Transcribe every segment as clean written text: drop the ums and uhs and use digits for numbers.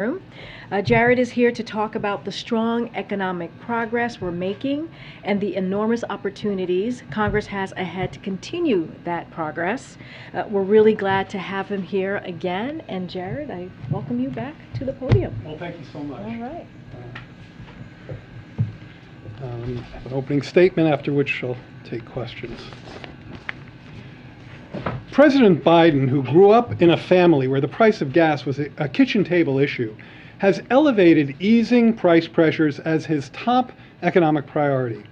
room. Jared is here to talk about the strong economic progress we're making and the enormous opportunities Congress has ahead to continue that progress. We're really glad to have him here again. And Jared, I welcome you back to the podium. Well, thank you so much. All right. An opening statement, after which I'll take questions. President Biden, who grew up in a family where the price of gas was a kitchen table issue, has elevated easing price pressures as his top economic priority.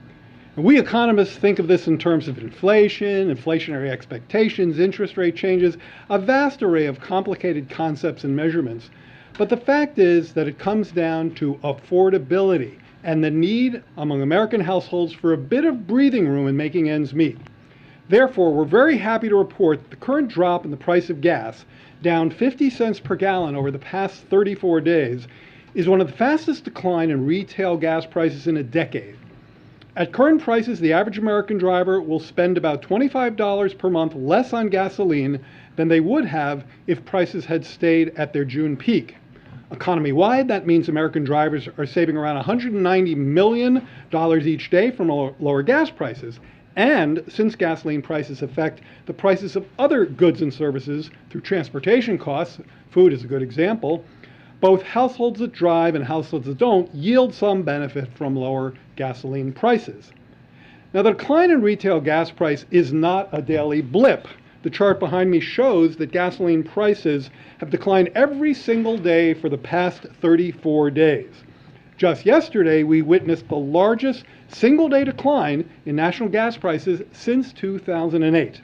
And we economists think of this in terms of inflation, inflationary expectations, interest rate changes, a vast array of complicated concepts and measurements. But the fact is that it comes down to affordability and the need among American households for a bit of breathing room in making ends meet. Therefore, we're very happy to report that the current drop in the price of gas, down 50 cents per gallon over the past 34 days, is one of the fastest decline in retail gas prices in a decade. At current prices, the average American driver will spend about $25 per month less on gasoline than they would have if prices had stayed at their June peak. Economy-wide, that means American drivers are saving around $190 million each day from lower gas prices. And since gasoline prices affect the prices of other goods and services through transportation costs, food is a good example, both households that drive and households that don't yield some benefit from lower gasoline prices. Now, the decline in retail gas price is not a daily blip. The chart behind me shows that gasoline prices have declined every single day for the past 34 days. Just yesterday, we witnessed the largest single-day decline in national gas prices since 2008.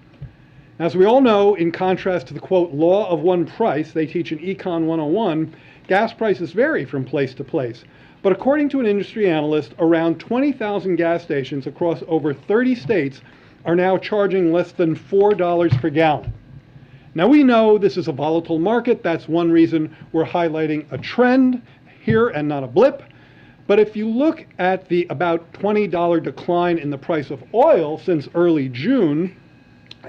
As we all know, in contrast to the, quote, law of one price they teach in Econ 101, gas prices vary from place to place. But according to an industry analyst, around 20,000 gas stations across over 30 states are now charging less than $4 per gallon. Now, we know this is a volatile market. That's one reason we're highlighting a trend here and not a blip. But if you look at the about $20 decline in the price of oil since early June,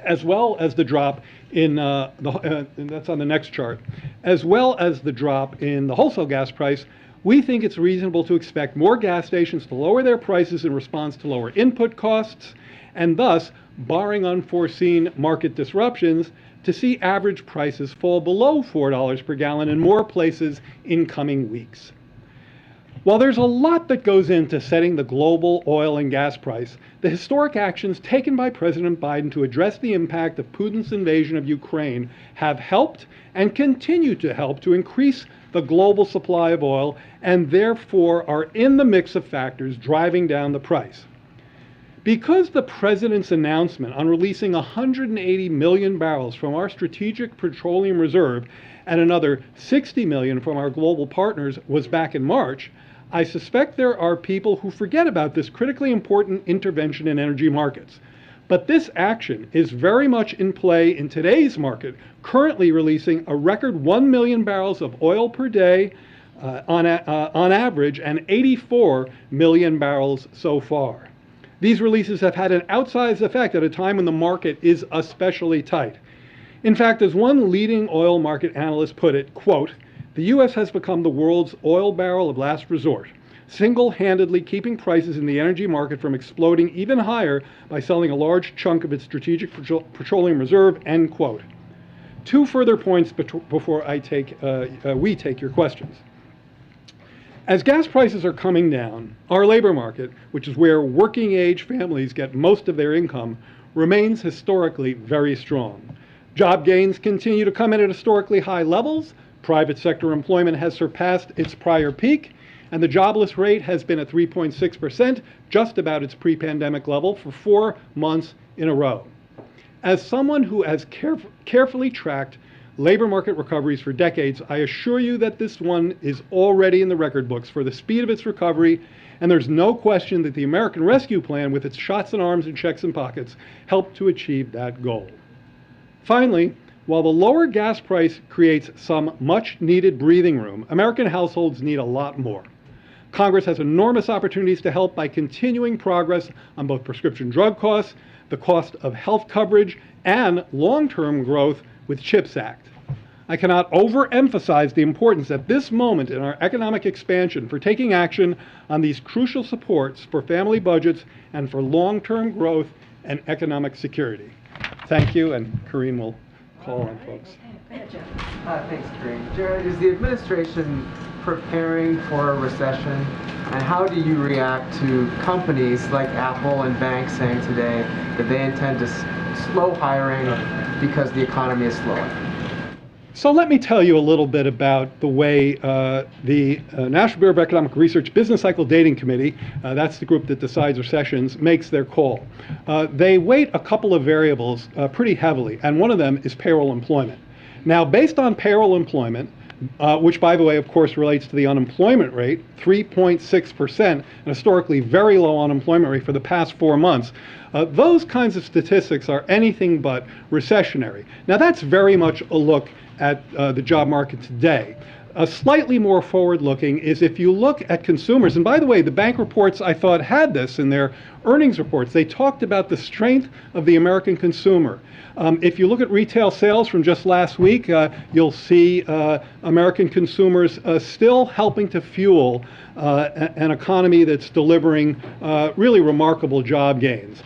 as well as the drop in, that's on the next chart, as well as the drop in the wholesale gas price, we think it's reasonable to expect more gas stations to lower their prices in response to lower input costs, and thus, barring unforeseen market disruptions, to see average prices fall below $4 per gallon in more places in coming weeks. While there's a lot that goes into setting the global oil and gas price, the historic actions taken by President Biden to address the impact of Putin's invasion of Ukraine have helped and continue to help to increase the global supply of oil and therefore are in the mix of factors driving down the price. Because the president's announcement on releasing 180 million barrels from our strategic petroleum reserve and another 60 million from our global partners was back in March, I suspect there are people who forget about this critically important intervention in energy markets. But this action is very much in play in today's market, currently releasing a record 1 million barrels of oil per day on average and 84 million barrels so far. These releases have had an outsized effect at a time when the market is especially tight. In fact, as one leading oil market analyst put it, quote, "The U.S. has become the world's oil barrel of last resort, single-handedly keeping prices in the energy market from exploding even higher by selling a large chunk of its strategic petroleum reserve," end quote. Two further points before we take your questions. As gas prices are coming down, our labor market, which is where working-age families get most of their income, remains historically very strong. Job gains continue to come in at historically high levels. Private sector employment has surpassed its prior peak, and the jobless rate has been at 3.6%, just about its pre-pandemic level, for 4 months in a row. As someone who has carefully tracked labor market recoveries for decades, I assure you that this one is already in the record books for the speed of its recovery, and there's no question that the American Rescue Plan, with its shots in arms and checks in pockets, helped to achieve that goal. Finally, while the lower gas price creates some much-needed breathing room, American households need a lot more. Congress has enormous opportunities to help by continuing progress on both prescription drug costs, the cost of health coverage, and long-term growth with CHIPS Act. I cannot overemphasize the importance at this moment in our economic expansion for taking action on these crucial supports for family budgets and for long-term growth and economic security. Thank you, and Karine will call on folks. Thanks, Karine. Jared, is the administration preparing for a recession? And how do you react to companies like Apple and banks saying today that they intend to slow hiring because the economy is slowing? So let me tell you a little bit about the way the National Bureau of Economic Research Business Cycle Dating Committee, that's the group that decides recessions, makes their call. They weight a couple of variables pretty heavily, and one of them is payroll employment. Now, based on payroll employment, which, by the way, of course, relates to the unemployment rate, 3.6%, an historically very low unemployment rate for the past 4 months. Those kinds of statistics are anything but recessionary. Now, that's very much a look at the job market today. Slightly more forward-looking is if you look at consumers, and by the way, the bank reports I thought had this in their earnings reports. They talked about the strength of the American consumer. If you look at retail sales from just last week, you'll see American consumers still helping to fuel an economy that's delivering really remarkable job gains.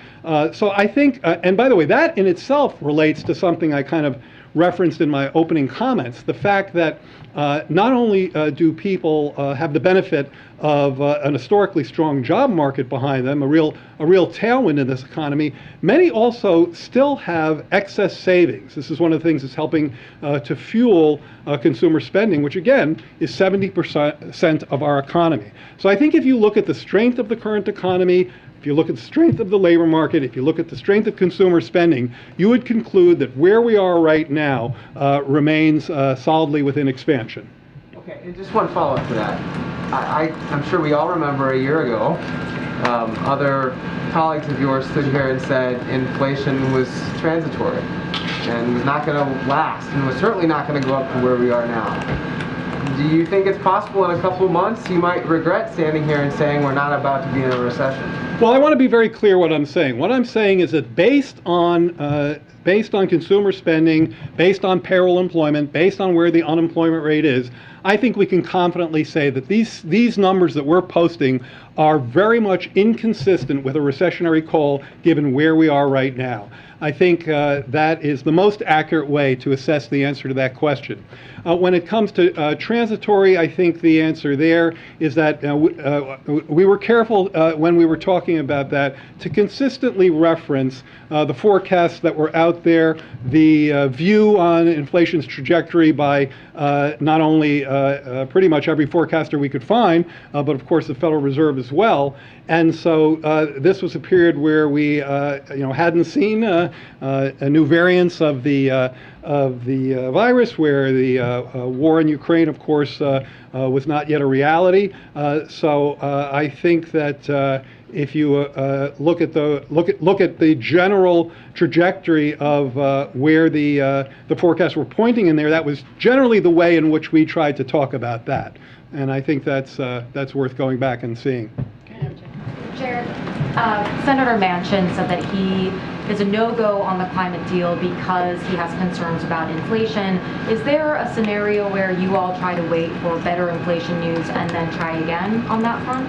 So I think, and by the way, that in itself relates to something I kind of referenced in my opening comments, the fact that not only do people have the benefit of an historically strong job market behind them, a real tailwind in this economy, many also still have excess savings. This is one of the things that's helping to fuel consumer spending, which again is 70% of our economy. So I think if you look at the strength of the current economy, if you look at the strength of the labor market, if you look at the strength of consumer spending, you would conclude that where we are right now remains solidly within expansion. Okay, and just one follow-up to that. I'm sure we all remember a year ago, other colleagues of yours stood here and said inflation was transitory and was not going to last and was certainly not going to go up to where we are now. Do you think it's possible in a couple of months you might regret standing here and saying we're not about to be in a recession? Well, I want to be very clear what I'm saying. What I'm saying is that based on consumer spending, based on payroll employment, based on where the unemployment rate is, I think we can confidently say that these numbers that we're posting are very much inconsistent with a recessionary call given where we are right now. I think that is the most accurate way to assess the answer to that question. When it comes to transitory, I think the answer there is that we were careful when we were talking about that to consistently reference the forecasts that were out there, the view on inflation's trajectory by not only pretty much every forecaster we could find, but of course the Federal Reserve as well. And so this was a period where we hadn't seen new variants of the virus, where the war in Ukraine, of course, was not yet a reality. So I think that if you look at the general trajectory of where the forecasts were pointing in there, that was generally the way in which we tried to talk about that. And I think that's worth going back and seeing. Jared, Senator Manchin said that he is a no-go on the climate deal because he has concerns about inflation. Is there a scenario where you all try to wait for better inflation news and then try again on that front?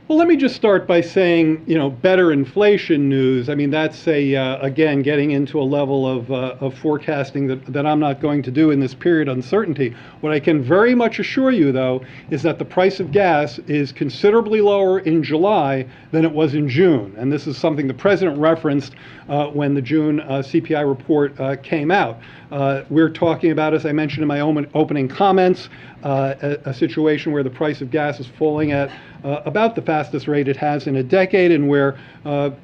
Well, let me just start by saying, better inflation news. I mean, that's again, getting into a level of forecasting that I'm not going to do in this period of uncertainty. What I can very much assure you, though, is that the price of gas is considerably lower in July than it was in June. And this is something the President referenced when the June CPI report came out. We're talking about, as I mentioned in my opening comments, a situation where the price of gas is falling at about the fastest rate it has in a decade, and where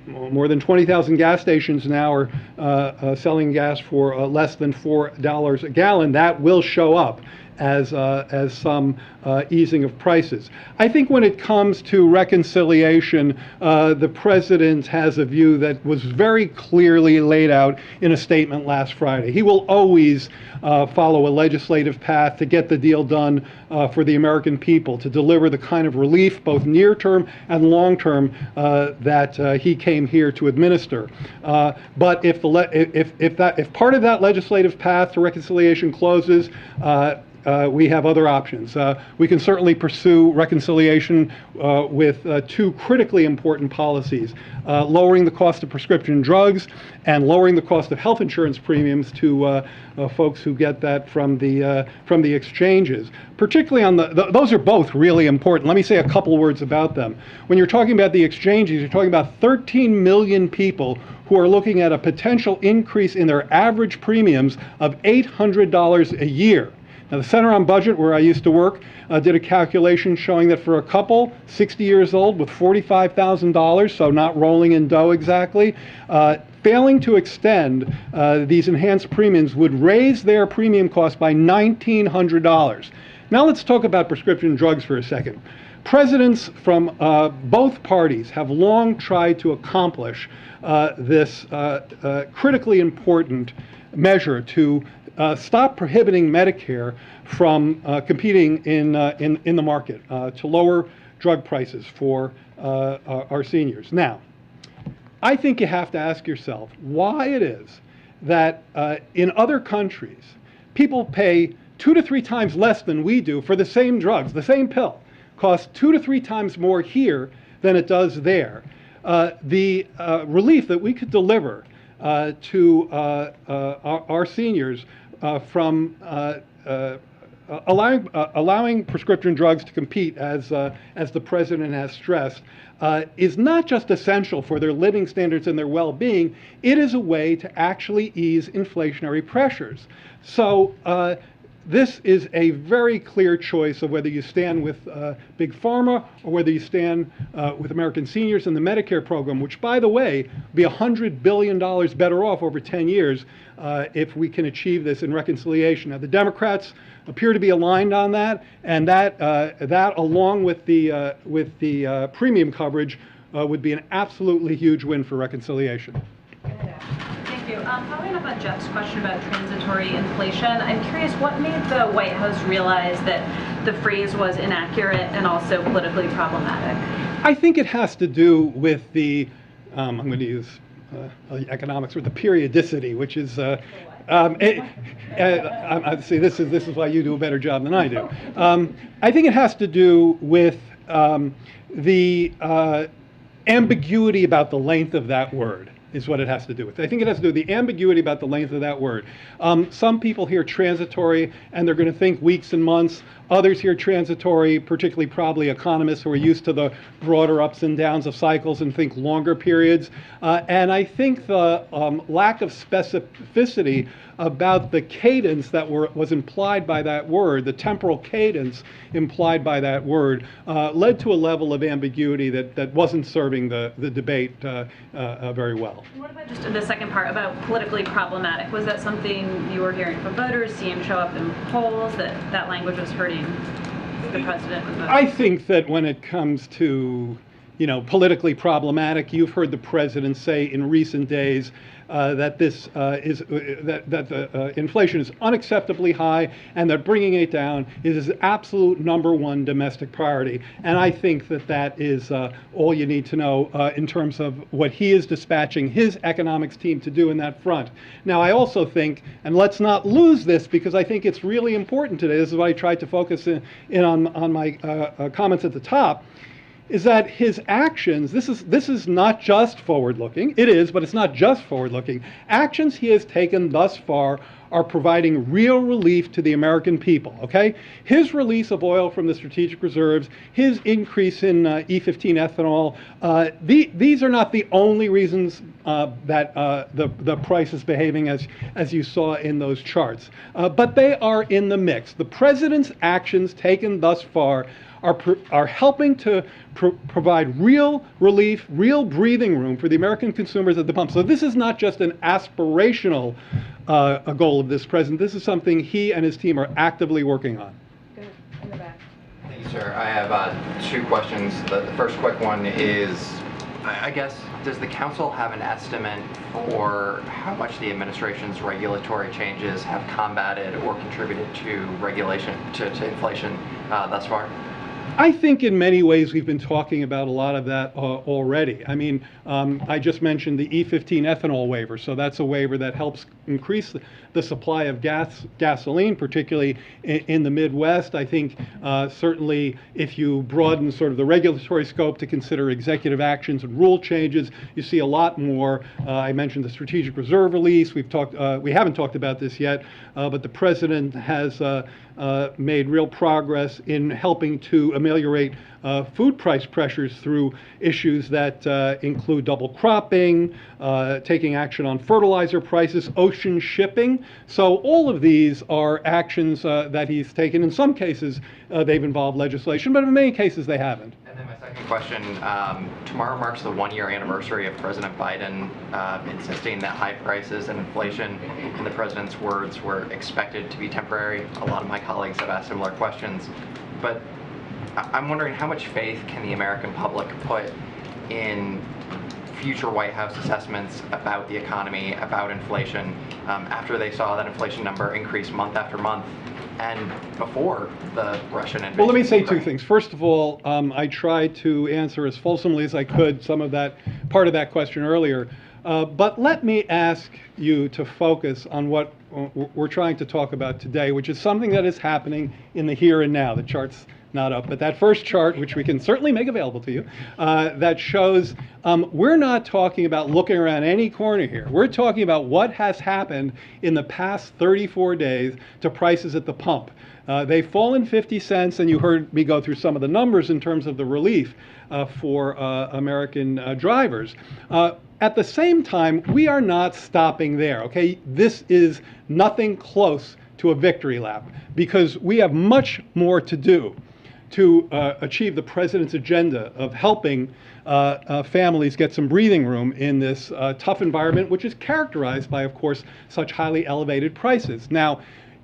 more than 20,000 gas stations now are selling gas for less than $4 a gallon. That will show up. as some easing of prices. I think when it comes to reconciliation, the president has a view that was very clearly laid out in a statement last Friday. He will always follow a legislative path to get the deal done for the American people, to deliver the kind of relief, both near-term and long-term, that he came here to administer. But if part of that legislative path to reconciliation closes, we have other options. We can certainly pursue reconciliation with two critically important policies: lowering the cost of prescription drugs and lowering the cost of health insurance premiums to folks who get that from the exchanges. Particularly on those are both really important. Let me say a couple words about them. When you're talking about the exchanges, you're talking about 13 million people who are looking at a potential increase in their average premiums of $800 a year. Now, the Center on Budget, where I used to work, did a calculation showing that for a couple 60 years old with $45,000, so not rolling in dough exactly, failing to extend these enhanced premiums would raise their premium cost by $1,900. Now let's talk about prescription drugs for a second. Presidents from both parties have long tried to accomplish this critically important measure to stop prohibiting Medicare from competing in the market, to lower drug prices for our seniors. Now, I think you have to ask yourself why it is that in other countries, people pay 2 to 3 times less than we do for the same drugs. The same pill costs 2 to 3 times more here than it does there. The relief that we could deliver to our seniors from allowing prescription drugs to compete, as the president has stressed, is not just essential for their living standards and their well-being. It is a way to actually ease inflationary pressures. So this is a very clear choice of whether you stand with Big Pharma or whether you stand with American seniors in the Medicare program, which, by the way, will be $100 billion better off over 10 years if we can achieve this in reconciliation. Now, the Democrats appear to be aligned on that, and that along with the premium coverage, would be an absolutely huge win for reconciliation. Thank you. Following up on Jeff's question about transitory inflation, I'm curious what made the White House realize that the phrase was inaccurate and also politically problematic? I think it has to do with the, I'm going to use economics, with the periodicity, which is, see, this is why you do a better job than I do. I think it has to do with the ambiguity about the length of that word. Is what it has to do with. I think it has to do with the ambiguity about the length of that word. Some people hear transitory and they're going to think weeks and months. Others hear transitory, particularly probably economists who are used to the broader ups and downs of cycles, and think longer periods. And I think the lack of specificity about the cadence that was implied by that word, the temporal cadence implied by that word, led to a level of ambiguity that wasn't serving the debate very well. What about just the second part about politically problematic? Was that something you were hearing from voters, seeing show up in polls, that language was hurting the president with voters? I think that when it comes to politically problematic, you've heard the president say in recent days that this that inflation is unacceptably high, and that bringing it down is his absolute #1 domestic priority. And I think that is all you need to know in terms of what he is dispatching his economics team to do in that front. Now, I also think, and let's not lose this because I think it's really important today, this is what I tried to focus in on my comments at the top, is that his actions, this is not just forward-looking. It is, but it's not just forward-looking. Actions he has taken thus far are providing real relief to the American people, okay? His release of oil from the strategic reserves, his increase in E15 ethanol, these are not the only reasons that the price is behaving as you saw in those charts. But they are in the mix. The president's actions taken thus far are helping to provide real relief, real breathing room for the American consumers at the pump. So this is not just an aspirational a goal of this president. This is something he and his team are actively working on. Good. In the back. Thank you, sir. I have two questions. The first quick one is, I guess, does the council have an estimate for how much the administration's regulatory changes have combated or contributed to to inflation thus far? I think in many ways we've been talking about a lot of that already. I mean, I just mentioned the E15 Ethanol Waiver, so that's a waiver that helps increase the supply of gasoline, particularly in the Midwest. I think certainly if you broaden sort of the regulatory scope to consider executive actions and rule changes, you see a lot more. I mentioned the strategic reserve release. We haven't talked about this yet, but the president has made real progress in helping to ameliorate food price pressures through issues that include double cropping, taking action on fertilizer prices, ocean shipping. So all of these are actions that he's taken. In some cases, they've involved legislation, but in many cases they haven't. And then my second question, tomorrow marks the one-year anniversary of President Biden insisting that high prices and inflation, in the president's words, were expected to be temporary. A lot of my colleagues have asked similar questions, but I'm wondering how much faith can the American public put in future White House assessments about the economy, about inflation, after they saw that inflation number increase month after month and before the Russian invasion? Well, let me say two things. First of all, I tried to answer as fulsomely as I could some of that part of that question earlier. But let me ask you to focus on what we're trying to talk about today, which is something that is happening in the here and now. The chart's not up, but that first chart, which we can certainly make available to you, that shows we're not talking about looking around any corner here. We're talking about what has happened in the past 34 days to prices at the pump. They've fallen 50 cents, and you heard me go through some of the numbers in terms of the relief for American drivers. At the same time, we are not stopping there, okay? This is nothing close to a victory lap because we have much more to do to achieve the president's agenda of helping families get some breathing room in this tough environment, which is characterized by, of course, such highly elevated prices. Now,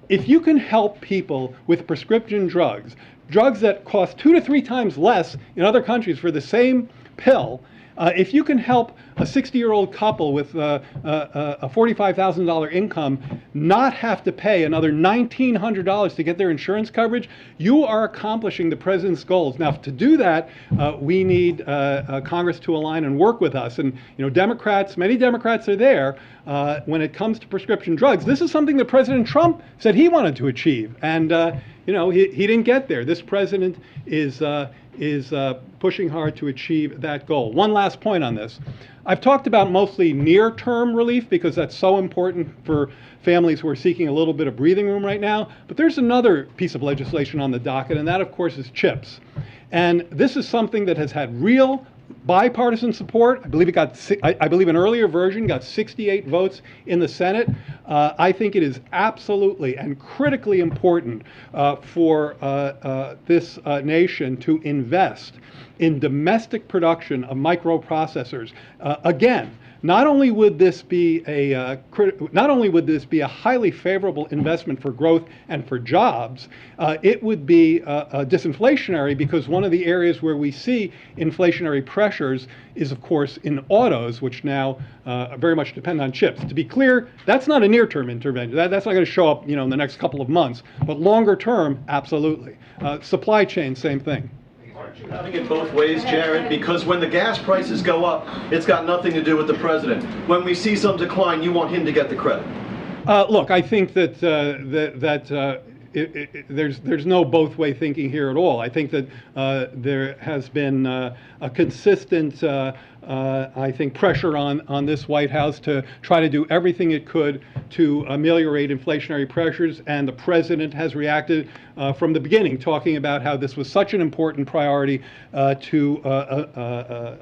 if you can help people with prescription drugs that cost 2 to 3 times less in other countries for the same pill, if you can help a 60-year-old couple with a $45,000 income not have to pay another $1,900 to get their insurance coverage, you are accomplishing the president's goals. Now, to do that, we need Congress to align and work with us. And many Democrats are there when it comes to prescription drugs. This is something that President Trump said he wanted to achieve, and he didn't get there. This president is pushing hard to achieve that goal. One last point on this. I've talked about mostly near-term relief because that's so important for families who are seeking a little bit of breathing room right now. But there's another piece of legislation on the docket, and that, of course, is CHIPS. And this is something that has had real bipartisan support. I believe an earlier version got 68 votes in the Senate. I think it is absolutely and critically important for this nation to invest in domestic production of microprocessors. Again, not only would this be a highly favorable investment for growth and for jobs, it would be disinflationary because one of the areas where we see inflationary pressures is, of course, in autos, which now very much depend on chips. To be clear, that's not a near-term intervention. That's not going to show up, in the next couple of months. But longer term, absolutely. Supply chain, same thing. Having it both ways, Jared, because when the gas prices go up, it's got nothing to do with the president. When we see some decline, you want him to get the credit. Look, I think that there's no both-way thinking here at all. I think that there has been a consistent, I think, pressure on this White House to try to do everything it could to ameliorate inflationary pressures, and the president has reacted from the beginning, talking about how this was such an important priority to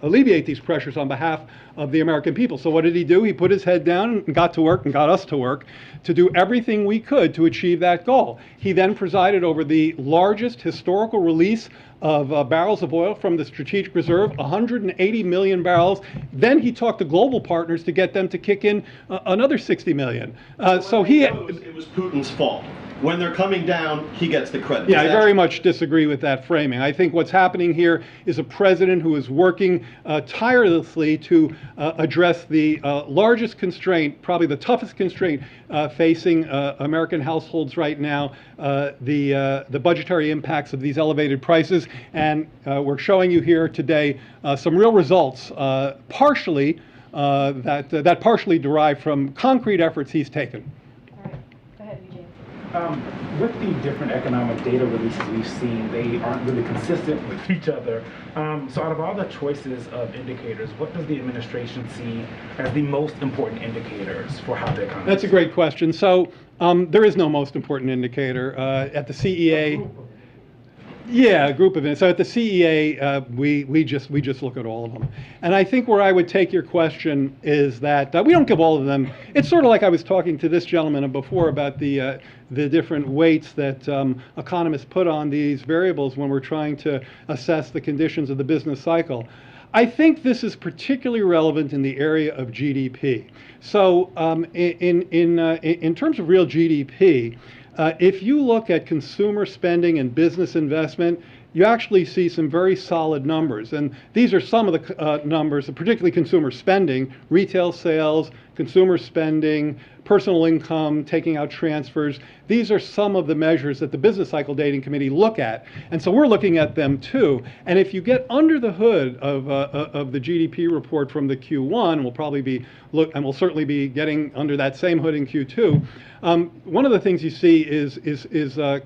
alleviate these pressures on behalf of the American people. So what did he do? He put his head down and got to work and got us to work to do everything we could to achieve that goal. He then presided over the largest historical release of barrels of oil from the Strategic Reserve, 180 million barrels. Then he talked to global partners to get them to kick in another 60 million. So it was Putin's fault. When they're coming down, he gets the credit. Yeah, I very much disagree with that framing. I think what's happening here is a president who is working tirelessly to address the largest constraint, probably the toughest constraint facing American households right now, the budgetary impacts of these elevated prices. And we're showing you here today some real results, partially that partially derived from concrete efforts he's taken. With the different economic data releases we've seen, they aren't really consistent with each other. So out of all the choices of indicators, what does the administration see as the most important indicators for how the economy? That's a great question. So there is no most important indicator. At the CEA, yeah, a group of it. So at the CEA, we just look at all of them. And I think where I would take your question is that we don't give all of them. It's sort of like I was talking to this gentleman before about the different weights that economists put on these variables when we're trying to assess the conditions of the business cycle. I think this is particularly relevant in the area of GDP. So in terms of real GDP, if you look at consumer spending and business investment, you actually see some very solid numbers. And these are some of the numbers, particularly consumer spending, retail sales, consumer spending, personal income, taking out transfers. These are some of the measures that the Business Cycle Dating Committee look at. And so we're looking at them too. And if you get under the hood of the GDP report from the Q1, we'll probably be and we'll certainly be getting under that same hood in Q2. One of the things you see is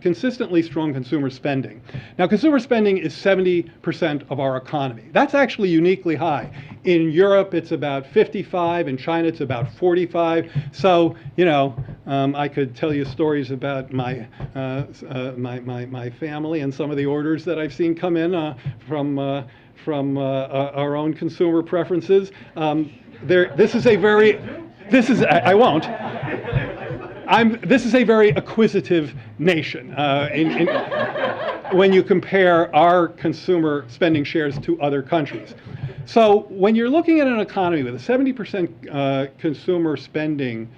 consistently strong consumer spending. Now, consumer spending is 70% of our economy. That's actually uniquely high. In Europe, it's about 55. In China, it's about 45. So, you know, I could tell you stories about my family and some of the orders that I've seen come in from our own consumer preferences. This is a very acquisitive nation when you compare our consumer spending shares to other countries. So when you're looking at an economy with a 70% consumer spending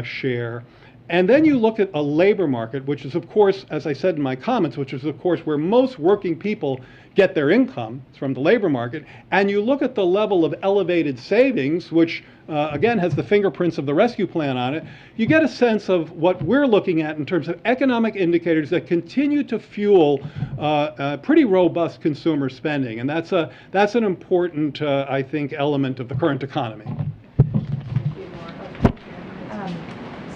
share, and then you look at a labor market, which is, of course, as I said in my comments, which is, of course, where most working people get their income, it's from the labor market, and you look at the level of elevated savings, which, again, has the fingerprints of the rescue plan on it, you get a sense of what we're looking at in terms of economic indicators that continue to fuel pretty robust consumer spending. And that's an important, I think, element of the current economy.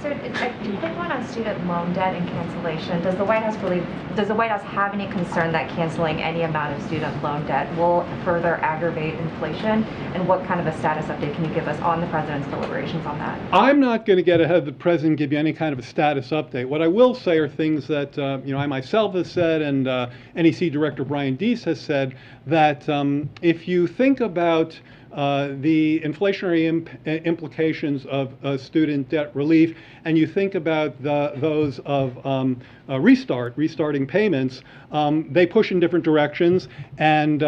So a quick one on student loan debt and cancellation. Does the White House have any concern that canceling any amount of student loan debt will further aggravate inflation? And what kind of a status update can you give us on the president's deliberations on that? I'm not going to get ahead of the president and give you any kind of a status update. What I will say are things that I myself have said, and NEC Director Brian Deese has said, that if you think about the inflationary implications of student debt relief, and you think about those of restarting payments, they push in different directions, and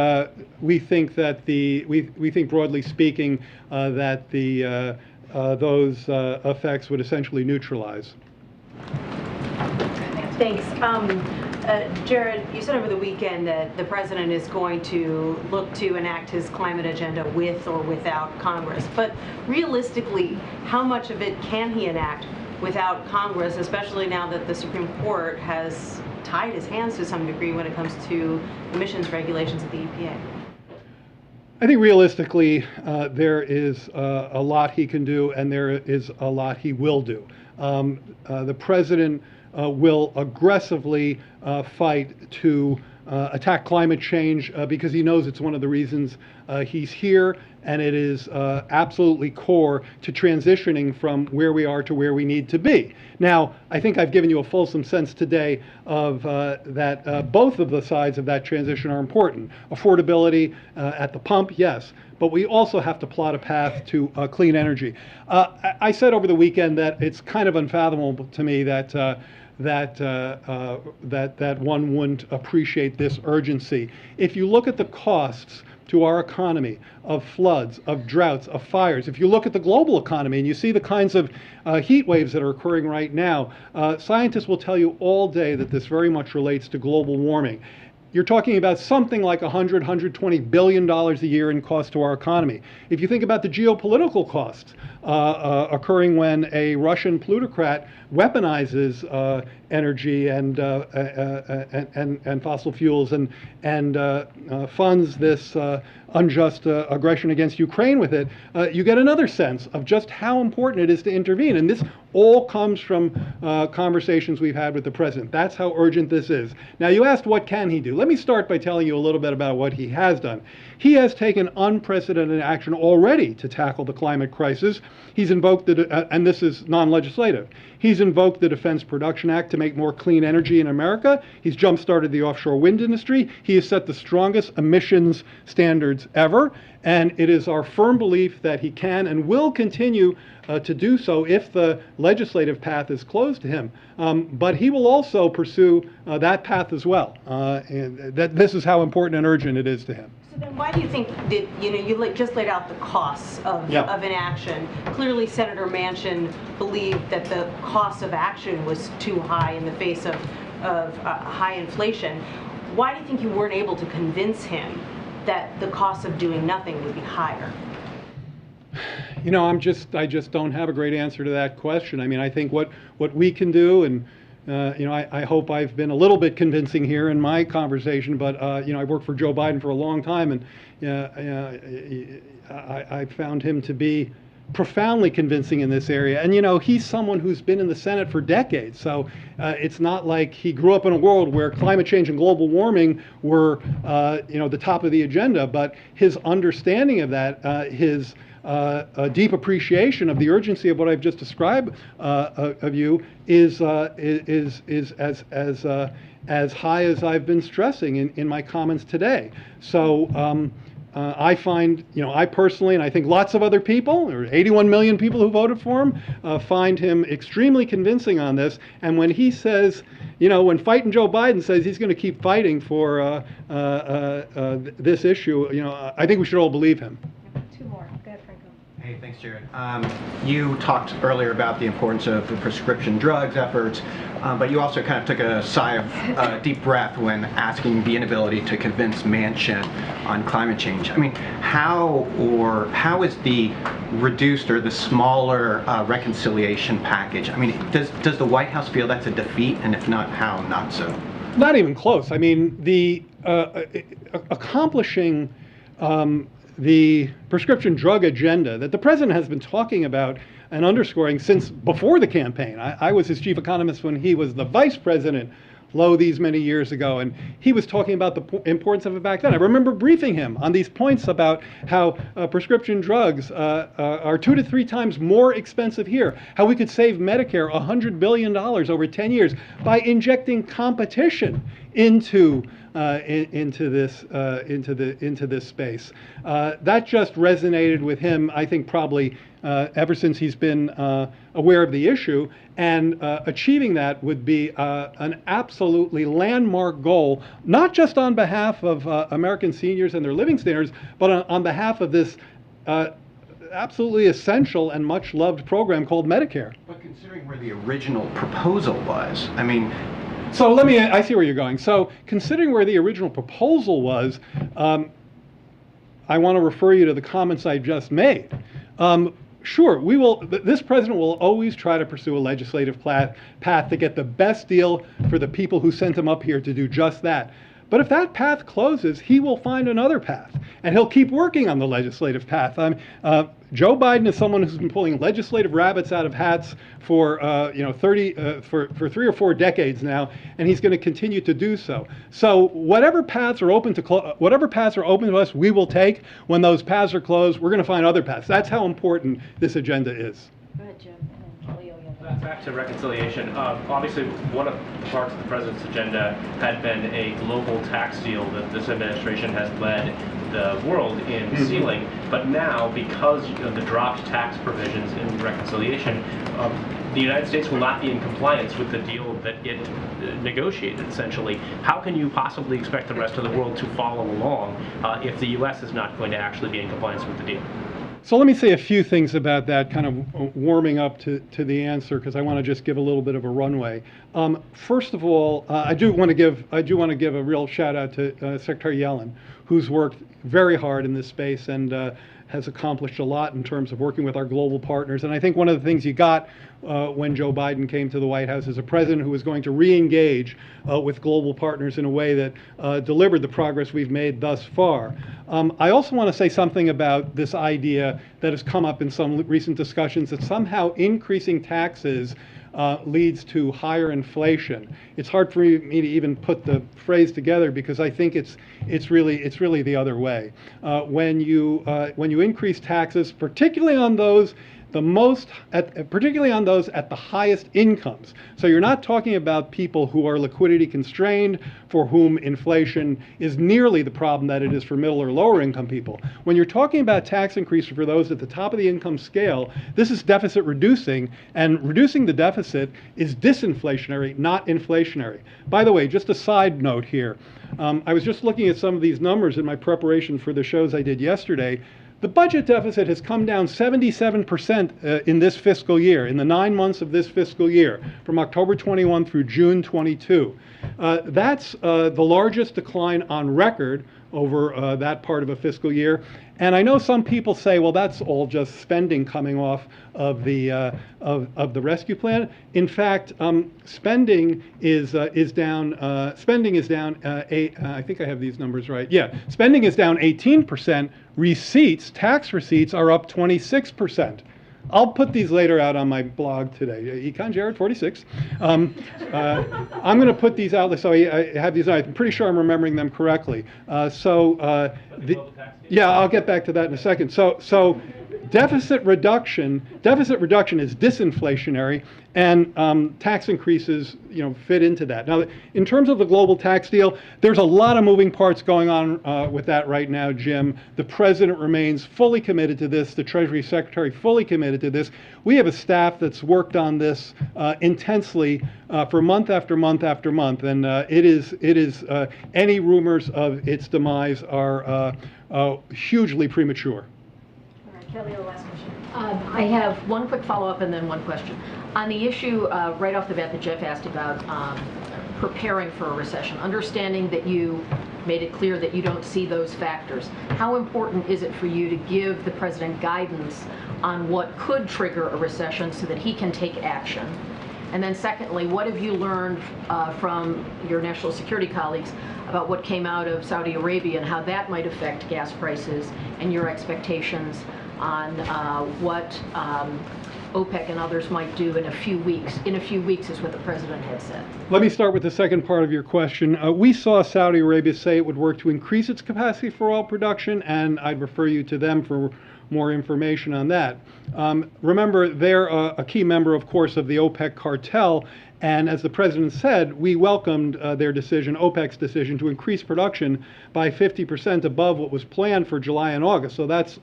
we think that we think broadly speaking that those effects would essentially neutralize. Thanks. Jared, you said over the weekend that the president is going to look to enact his climate agenda with or without Congress. But realistically, how much of it can he enact without Congress, especially now that the Supreme Court has tied his hands to some degree when it comes to emissions regulations at the EPA? I think realistically, there is a lot he can do, and there is a lot he will do. The president will aggressively fight to attack climate change because he knows it's one of the reasons he's here, and it is absolutely core to transitioning from where we are to where we need to be. Now, I think I've given you a fulsome sense today of that both of the sides of that transition are important. Affordability at the pump, yes, but we also have to plot a path to clean energy. I said over the weekend that it's kind of unfathomable to me that that one wouldn't appreciate this urgency. If you look at the costs to our economy of floods, of droughts, of fires, if you look at the global economy and you see the kinds of heat waves that are occurring right now, scientists will tell you all day that this very much relates to global warming. You're talking about something like $120 billion a year in cost to our economy. If you think about the geopolitical costs occurring when a Russian plutocrat weaponizes energy and fossil fuels and funds this unjust aggression against Ukraine with it, you get another sense of just how important it is to intervene. And this all comes from conversations we've had with the president. That's how urgent this is. Now, you asked, what can he do? Let me start by telling you a little bit about what he has done. He has taken unprecedented action already to tackle the climate crisis. He's invoked and this is non-legislative. He's invoked the Defense Production Act to make more clean energy in America. He's jump-started the offshore wind industry. He has set the strongest emissions standards ever. And it is our firm belief that he can and will continue to do so if the legislative path is closed to him. But he will also pursue that path as well. And that this is how important and urgent it is to him. So then why do you think that, you just laid out the costs of inaction? Clearly, Senator Manchin believed that the cost of action was too high in the face of high inflation. Why do you think you weren't able to convince him that the cost of doing nothing would be higher? I just don't have a great answer to that question. I mean, I think what we can do, and I hope I've been a little bit convincing here in my conversation, but I worked for Joe Biden for a long time, and I found him to be profoundly convincing in this area. And he's someone who's been in the Senate for decades, so it's not like he grew up in a world where climate change and global warming were the top of the agenda, but his understanding of that, his a deep appreciation of the urgency of what I've just described of you is as high as I've been stressing in my comments today. So I find, I personally, and I think lots of other people, or 81 million people who voted for him, find him extremely convincing on this. And when he says, when Fighting Joe Biden says he's going to keep fighting for this issue, I think we should all believe him. Two more. Go ahead, Franco. Hey, thanks, Jared. You talked earlier about the importance of the prescription drugs efforts, but you also kind of took a sigh of deep breath when asking the inability to convince Manchin on climate change. I mean, how is the reduced or the smaller reconciliation package? I mean, does the White House feel that's a defeat, and if not, how not so? Not even close. I mean, the accomplishing the prescription drug agenda that the president has been talking about and underscoring since before the campaign. I was his chief economist when he was the vice president, these many years ago, and he was talking about the importance of it back then. I remember briefing him on these points about how prescription drugs are 2 to 3 times more expensive here, how we could save Medicare $100 billion over 10 years by injecting competition into this space. That just resonated with him, I think, probably ever since he's been aware of the issue, and achieving that would be an absolutely landmark goal, not just on behalf of American seniors and their living standards, but on behalf of this absolutely essential and much loved program called Medicare. But considering where the original proposal was, I mean, so I see where you're going. So considering where the original proposal was, I want to refer you to the comments I just made. Sure, this president will always try to pursue a legislative path to get the best deal for the people who sent him up here to do just that. But if that path closes, he will find another path, and he'll keep working on the legislative path. Joe Biden is someone who's been pulling legislative rabbits out of hats for 3 or 4 decades now, and he's going to continue to do so. So whatever paths are open to us, we will take. When those paths are closed, we're going to find other paths. That's how important this agenda is. Go ahead, Jim. Back to reconciliation. Obviously, one of the parts of the president's agenda had been a global tax deal that this administration has led the world in sealing. But now, because of the dropped tax provisions in reconciliation, the United States will not be in compliance with the deal that it negotiated, essentially. How can you possibly expect the rest of the world to follow along if the U.S. is not going to actually be in compliance with the deal? So let me say a few things about that, kind of warming up to the answer, because I want to just give a little bit of a runway. First of all, I do want to give a real shout out to Secretary Yellen, who's worked very hard in this space and has accomplished a lot in terms of working with our global partners. And I think one of the things you got when Joe Biden came to the White House is a president who was going to re-engage with global partners in a way that delivered the progress we've made thus far. I also want to say something about this idea that has come up in some recent discussions that somehow increasing taxes leads to higher inflation. It's hard for me to even put the phrase together because I think it's really the other way. When you increase taxes, particularly on those particularly on those at the highest incomes. So you're not talking about people who are liquidity constrained, for whom inflation is nearly the problem that it is for middle or lower income people. When you're talking about tax increases for those at the top of the income scale, this is deficit reducing, and reducing the deficit is disinflationary, not inflationary. By the way, just a side note here. I was just looking at some of these numbers in my preparation for the shows I did yesterday. The budget deficit has come down 77% in this fiscal year, in the 9 months of this fiscal year, from October 21 through June 22. That's the largest decline on record over that part of a fiscal year. And I know some people say, well, that's all just spending coming off of the rescue plan. In fact, spending is down. Spending is down. I think I have these numbers right. Yeah, spending is down 18%. Receipts, tax receipts, are up 26%. I'll put these later out on my blog today. Econ Jared 46. I'm going to put these out so I have these. I'm pretty sure I'm remembering them correctly. Yeah, I'll get back to that in a second. So deficit reduction is disinflationary, and tax increases, fit into that. Now, in terms of the global tax deal, there's a lot of moving parts going on with that right now, Jim. The president remains fully committed to this. The Treasury Secretary fully committed to this. We have a staff that's worked on this intensely for month after month after month, and it is any rumors of its demise are hugely premature. Kelly, the last question. I have one quick follow-up and then one question. On the issue right off the bat that Jeff asked about preparing for a recession, understanding that you made it clear that you don't see those factors, how important is it for you to give the president guidance on what could trigger a recession so that he can take action? And then secondly, what have you learned from your national security colleagues about what came out of Saudi Arabia and how that might affect gas prices and your expectations on what OPEC and others might do in a few weeks. In a few weeks is what the president had said. Let me start with the second part of your question. We saw Saudi Arabia say it would work to increase its capacity for oil production, and I'd refer you to them for more information on that. Remember, they're a key member, of course, of the OPEC cartel. And as the president said, we welcomed their decision, OPEC's decision, to increase production by 50% above what was planned for July and August. So that's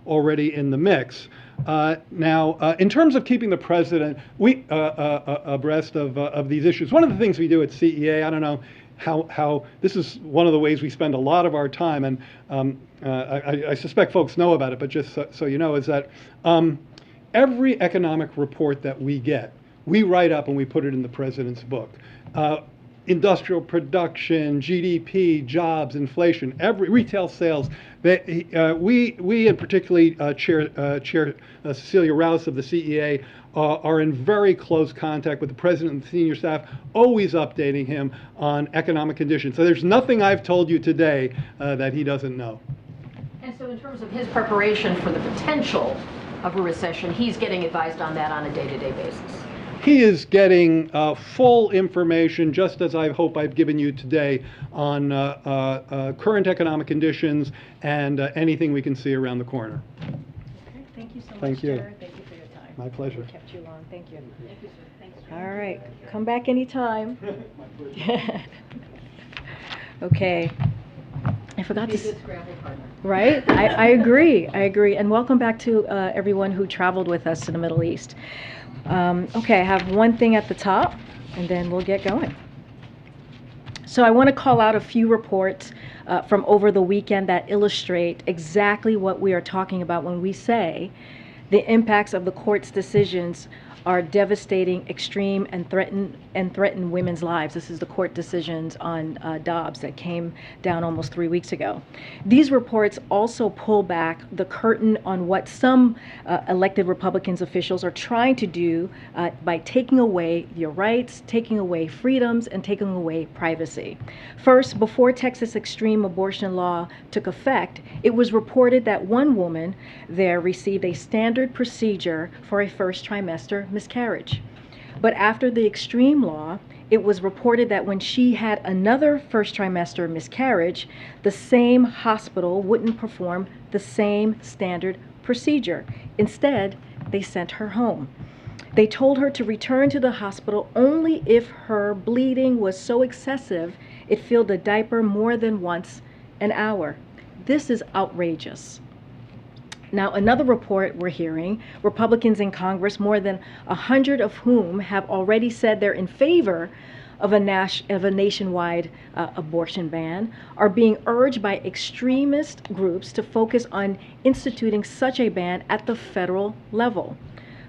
already in the mix. Now, in terms of keeping the president abreast of these issues, one of the things we do at CEA, I don't know how this is one of the ways we spend a lot of our time, and I suspect folks know about it, but just so you know, is that every economic report that we get, we write up and we put it in the president's book. Industrial production, GDP, jobs, inflation, every retail sales. We and particularly Chair Cecilia Rouse of the CEA are in very close contact with the president and the senior staff, always updating him on economic conditions. So there's nothing I've told you today that he doesn't know. And so in terms of his preparation for the potential of a recession, he's getting advised on that on a day-to-day basis. He is getting full information, just as I hope I've given you today, on current economic conditions and anything we can see around the corner. Okay, thank you so much, Thank you. Jared. Thank you for your time. My pleasure. We kept you long. Thank you. Thank you, sir. Thanks. All right, come back anytime. Okay. I forgot to. Scramble partner. Right? I agree. I agree. And welcome back to everyone who traveled with us to the Middle East. Okay, I have one thing at the top, and then we'll get going. So I want to call out a few reports from over the weekend that illustrate exactly what we are talking about when we say the impacts of the court's decisions are devastating, extreme, and threaten women's lives. This is the court decisions on Dobbs that came down almost 3 weeks ago. These reports also pull back the curtain on what some elected Republicans officials are trying to do by taking away your rights, taking away freedoms, and taking away privacy. First, before Texas extreme abortion law took effect, it was reported that one woman there received a standard procedure for a first trimester miscarriage. But after the extreme law, it was reported that when she had another first trimester miscarriage, the same hospital wouldn't perform the same standard procedure. Instead, they sent her home. They told her to return to the hospital only if her bleeding was so excessive it filled the diaper more than once an hour. This is outrageous. Now, another report we're hearing, Republicans in Congress, more than 100 of whom have already said they're in favor of a nationwide abortion ban, are being urged by extremist groups to focus on instituting such a ban at the federal level.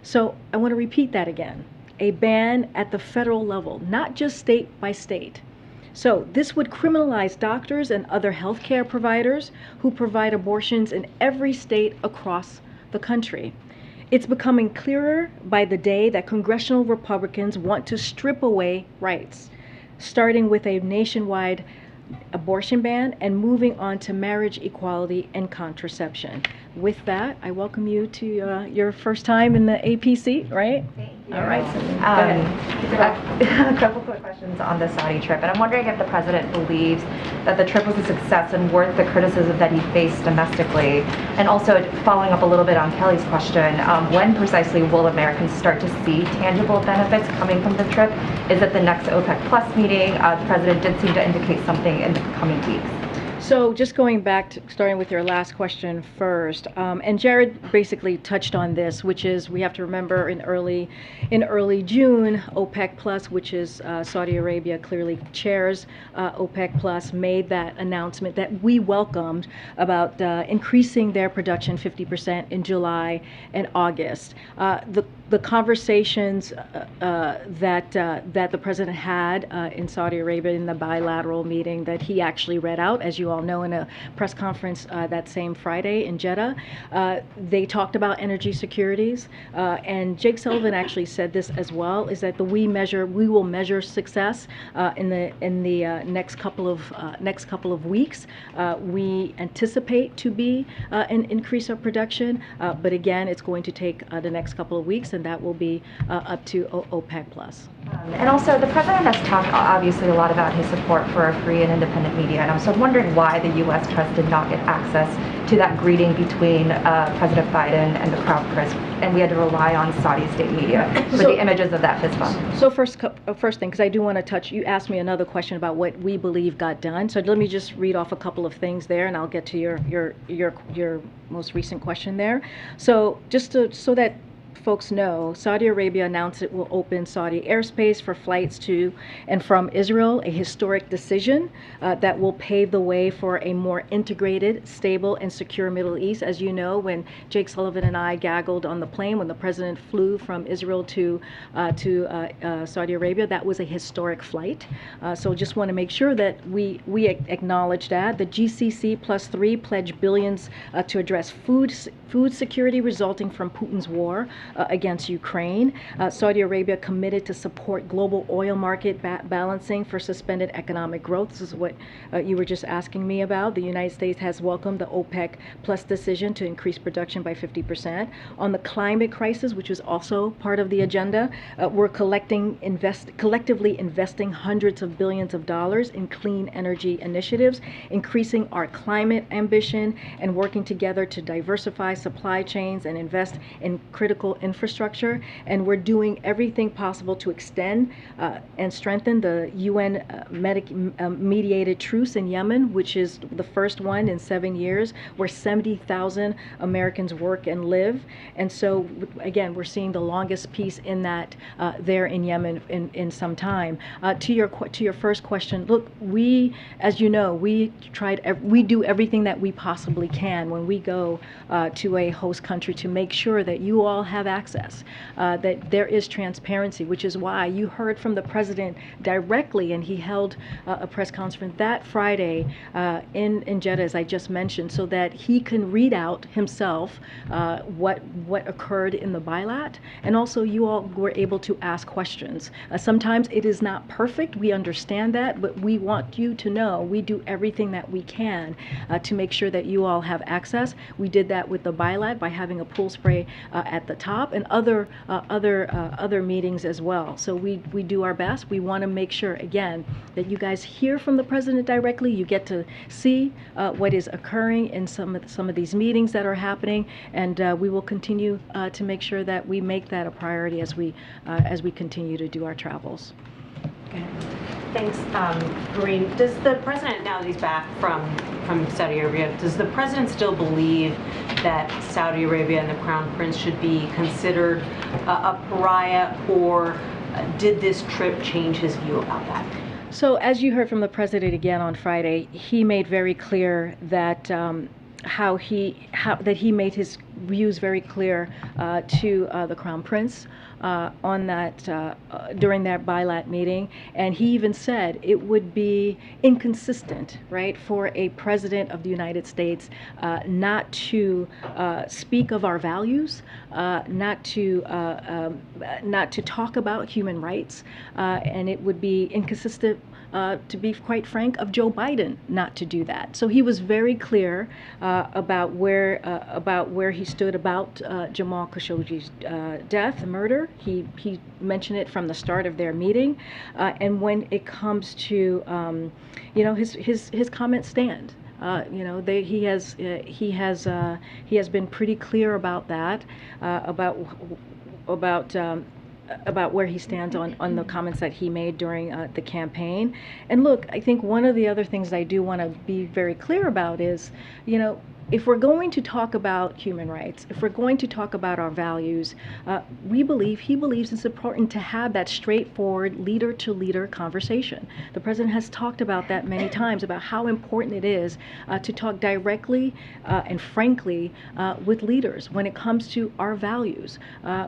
So I want to repeat that again. A ban at the federal level, not just state by state. So this would criminalize doctors and other healthcare providers who provide abortions in every state across the country. It's becoming clearer by the day that congressional Republicans want to strip away rights, starting with a nationwide abortion ban and moving on to marriage equality and contraception. With that, I welcome you to your first time in the APC, right? Thank you. All right, so go ahead. A couple quick questions on the Saudi trip, and I'm wondering if the president believes that the trip was a success and worth the criticism that he faced domestically. And also, following up a little bit on Kelly's question, when precisely will Americans start to see tangible benefits coming from the trip? Is it the next OPEC Plus meeting? The president did seem to indicate something in the coming weeks. So just going back to starting with your last question first, and Jared basically touched on this, which is we have to remember in early June, OPEC Plus, which is Saudi Arabia clearly chairs OPEC Plus, made that announcement that we welcomed about increasing their production 50% in July and August. The conversations that the president had in Saudi Arabia in the bilateral meeting that he actually read out, as you all know, in a press conference that same Friday in Jeddah, they talked about energy securities, and Jake Sullivan actually said this as well: is that we will measure success in the next couple of weeks. We anticipate to be an increase of production, but again, it's going to take the next couple of weeks, and that will be up to OPEC Plus. And also, the president has talked obviously a lot about his support for a free and independent media, and I was wondering why the U.S. press did not get access to that greeting between President Biden and the crown prince, and we had to rely on Saudi state media for the images of that fist bump. So first thing, because I do want to touch, you asked me another question about what we believe got done. So let me just read off a couple of things there, and I'll get to your most recent question there. So just so that folks know, Saudi Arabia announced it will open Saudi airspace for flights to and from Israel, a historic decision that will pave the way for a more integrated, stable, and secure Middle East. As you know, when Jake Sullivan and I gaggled on the plane when the president flew from Israel to Saudi Arabia, that was a historic flight. So just want to make sure that we acknowledge that. The GCC +3 pledged billions to address food security resulting from Putin's war against Ukraine. Saudi Arabia committed to support global oil market balancing for suspended economic growth. This is what you were just asking me about. The United States has welcomed the OPEC Plus decision to increase production by 50%. On the climate crisis, which was also part of the agenda, we're collectively investing hundreds of billions of dollars in clean energy initiatives, increasing our climate ambition, and working together to diversify supply chains and invest in critical critical infrastructure, and we're doing everything possible to extend and strengthen the UN mediated truce in Yemen, which is the first one in 7 years, where 70,000 Americans work and live. And so, again, we're seeing the longest peace in that there in Yemen in some time. To your first question, look, we, as you know, we do everything that we possibly can when we go to a host country to make sure that you all have access, that there is transparency, which is why you heard from the president directly, and he held a press conference that Friday in Jeddah, as I just mentioned, so that he can read out himself what occurred in the bilat, and also you all were able to ask questions. Sometimes it is not perfect, we understand that, but we want you to know we do everything that we can to make sure that you all have access. We did that with the bilat by having a pool spray at the top, and other meetings as well. So we do our best. We want to make sure, again, that you guys hear from the president directly. You get to see what is occurring in some of these meetings that are happening, and we will continue to make sure that we make that a priority as we continue to do our travels. Okay. Thanks, Karine. Does the president, now that he's back from Saudi Arabia, does the president still believe that Saudi Arabia and the Crown Prince should be considered a pariah, or did this trip change his view about that? So, as you heard from the president again on Friday, he made very clear that that he made his views very clear to the Crown Prince on that during that bilat meeting, and he even said it would be inconsistent, right, for a president of the United States not to speak of our values, not to talk about human rights, and it would be inconsistent, to be quite frank, of Joe Biden not to do that. So he was very clear about where he stood about Jamal Khashoggi's death, murder. He mentioned it from the start of their meeting, and when it comes to his comments stand. He has been pretty clear about that, about where he stands on the comments that he made during the campaign. And look, I think one of the other things I do want to be very clear about is, if we're going to talk about human rights, if we're going to talk about our values, he believes it's important to have that straightforward leader-to-leader conversation. The president has talked about that many times, about how important it is to talk directly and frankly with leaders when it comes to our values,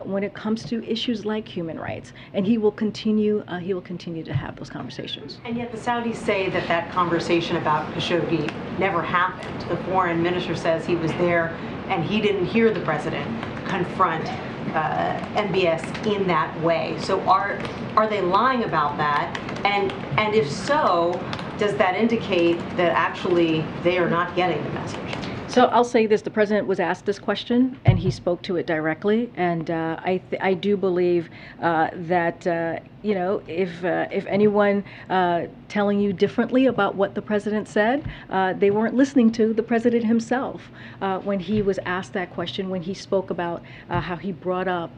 when it comes to issues like human rights, and he will continue to have those conversations. And yet the Saudis say that conversation about Khashoggi never happened. The foreign minister says he was there and he didn't hear the president confront MBS in that way. So are they lying about that? And if so, does that indicate that actually they are not getting the message? So I'll say this: the president was asked this question, and he spoke to it directly. And I do believe that if anyone telling you differently about what the president said, they weren't listening to the president himself when he was asked that question, when he spoke about how he brought up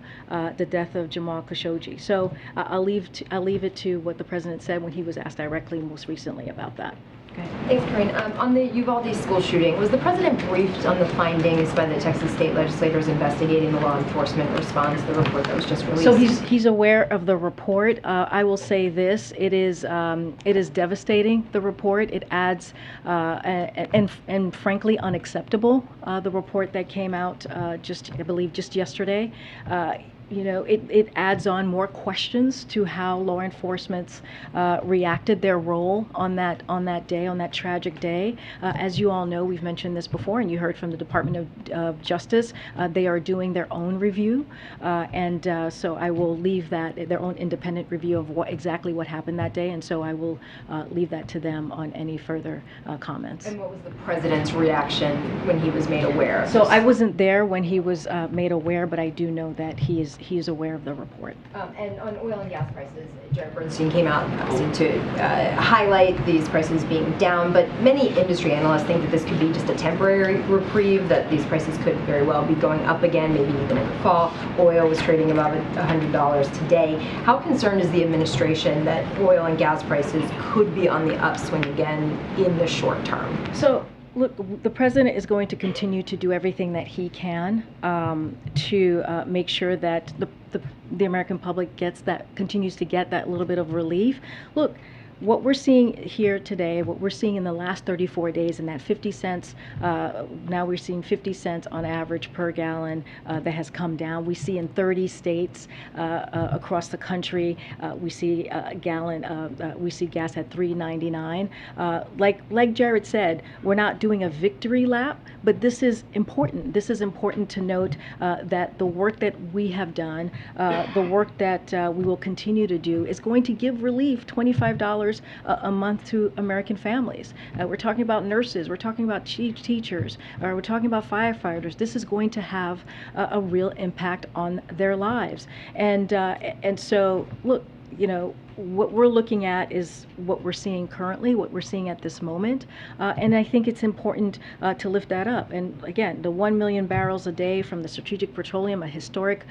the death of Jamal Khashoggi. So I'll leave it to what the president said when he was asked directly most recently about that. Okay. Thanks, Karine. On the Uvalde school shooting, was the president briefed on the findings by the Texas state legislators investigating the law enforcement response to the report that was just released? So he's aware of the report. I will say this: it is devastating. The report, it adds and frankly unacceptable. The report that came out I believe just yesterday. It adds on more questions to how law enforcement's reacted, their role on that day, on that tragic day. As you all know, we've mentioned this before, and you heard from the Department of Justice. They are doing their own review, and so I will leave that, their own independent review of exactly what happened that day, and so I will leave that to them on any further comments. And what was the president's reaction when he was made aware? So I wasn't there when he was made aware, but I do know that he is he's aware of the report. And on oil and gas prices, Jared Bernstein came out to highlight these prices being down, but many industry analysts think that this could be just a temporary reprieve, that these prices could very well be going up again, maybe even in the fall. Oil was trading above $100 today. How concerned is the administration that oil and gas prices could be on the upswing again in the short term? So, look, the president is going to continue to do everything that he can to make sure that the American public continues to get that little bit of relief. Look, what we're seeing here today, what we're seeing in the last 34 days, and that 50 cents, now we're seeing 50 cents on average per gallon that has come down. We see in 30 states across the country, we see we see gas at $3.99. Like Jared said, we're not doing a victory lap, but this is important. This is important to note that the work that we have done, the work that we will continue to do, is going to give relief, $25 a month to American families. We're talking about nurses, we're talking about teachers, we're talking about firefighters. This is going to have a real impact on their lives. And so, look, you know, what we're looking at is what we're seeing currently, what we're seeing at this moment, and I think it's important to lift that up. And again, the 1 million barrels a day from the Strategic Petroleum, a historic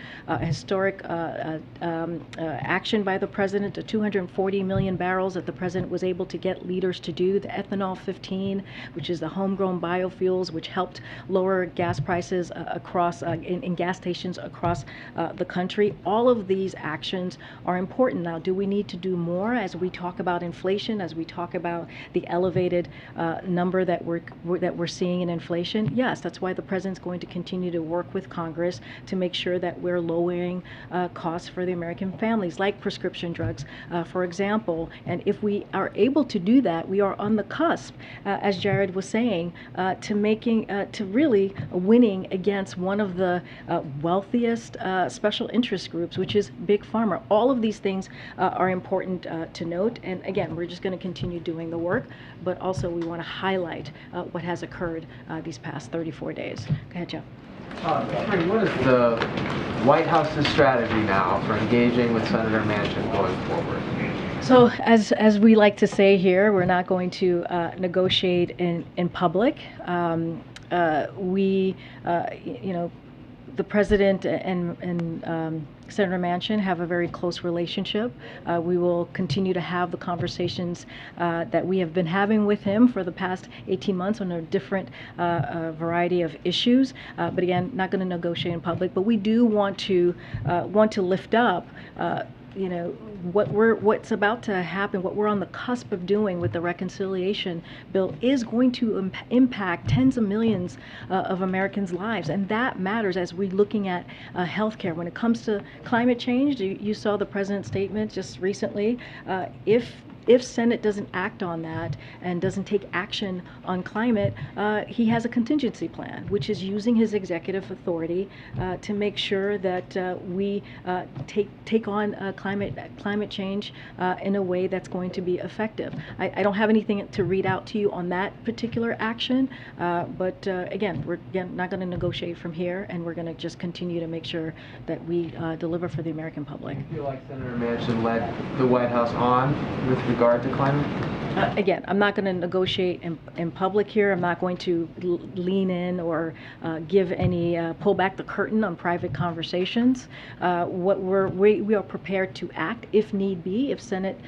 action by the president, the 240 million barrels that the president was able to get leaders to do, the ethanol 15, which is the homegrown biofuels, which helped lower gas prices across in gas stations across the country. All of these actions are important. Now, do we need to do more as we talk about inflation, as we talk about the elevated number that we're seeing in inflation? Yes, that's why the president's going to continue to work with Congress to make sure that we're lowering costs for the American families, like prescription drugs, for example. And if we are able to do that, we are on the cusp, as Jared was saying, to really winning against one of the wealthiest special interest groups, which is Big Pharma. All of these things are important to note, and again, we're just going to continue doing the work, but also we want to highlight what has occurred these past 34 days. Go ahead, Jeff. Karine, what is the White House's strategy now for engaging with Senator Manchin going forward? So, as we like to say here, we're not going to negotiate in public. The president and Senator Manchin have a very close relationship. We will continue to have the conversations that we have been having with him for the past 18 months on a different variety of issues. But again, not going to negotiate in public. But we do want to lift up what's about to happen, what we're on the cusp of doing with the reconciliation bill is going to impact tens of millions of Americans' lives, and that matters as we're looking at healthcare. When it comes to climate change, you saw the president's statement just recently. If Senate doesn't act on that and doesn't take action on climate, he has a contingency plan, which is using his executive authority to make sure that we take on climate change in a way that's going to be effective. I don't have anything to read out to you on that particular action, but again, we're not going to negotiate from here, and we're going to just continue to make sure that we deliver for the American public. Do you feel like Senator Manchin led the White House on with regard to climate? Again, I'm not going to negotiate in public here. I'm not going to lean in or give any pull back the curtain on private conversations. We are prepared to act if need be, if Senate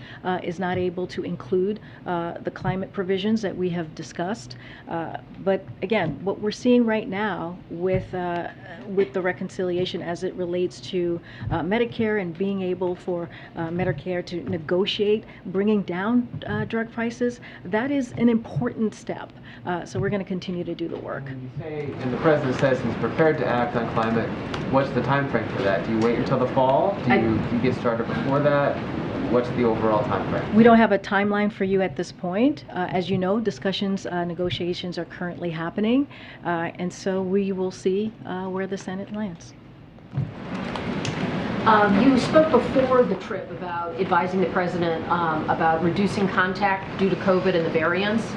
is not able to include the climate provisions that we have discussed. But again, what we're seeing right now with the reconciliation as it relates to Medicare and being able for Medicare to negotiate bringing down drug prices, that is an important step. So we're going to continue to do the work. When you say, and the president says he's prepared to act on climate, what's the time frame for that? Do you wait until the fall? Do you get started before that? What's the overall time frame? We don't have a timeline for you at this point. As you know, negotiations are currently happening, and so we will see where the Senate lands. You spoke before the trip about advising the president about reducing contact due to COVID and the variants.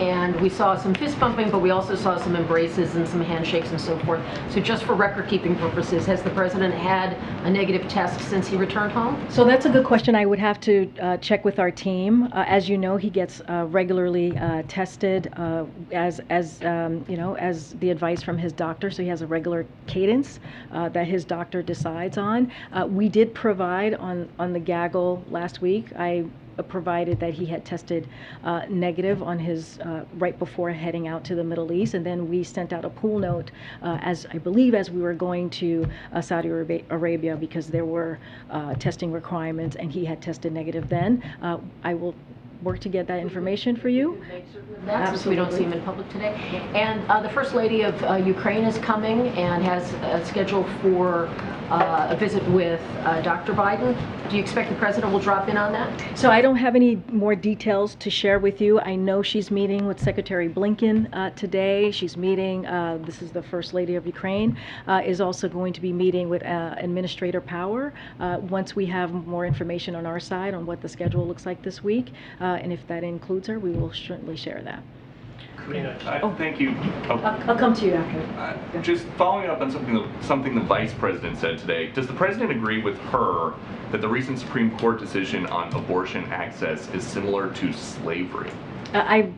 and we saw some fist bumping, but we also saw some embraces and some handshakes and so forth. So just for record-keeping purposes, has the president had a negative test since he returned home? So that's a good question. I would have to check with our team. As you know, he gets regularly tested as the advice from his doctor. So he has a regular cadence that his doctor decides on. We did provide on the gaggle last week. I provided that he had tested negative on his right before heading out to the Middle East, and then we sent out a pool note as I believe as we were going to Saudi Arabia because there were testing requirements, and he had tested negative then. I will work to get that information for you. Since we don't see him in public today. And the First Lady of Ukraine is coming and has a schedule for a visit with Dr. Biden. Do you expect the president will drop in on that? So I don't have any more details to share with you. I know she's meeting with Secretary Blinken today. She's meeting, this is the First Lady of Ukraine, is also going to be meeting with Administrator Power once we have more information on our side on what the schedule looks like this week. And if that includes her, we will certainly share that. Karine, thank you. I'll come to you after. Just following up on something the Vice President said today, does the President agree with her that the recent Supreme Court decision on abortion access is similar to slavery? I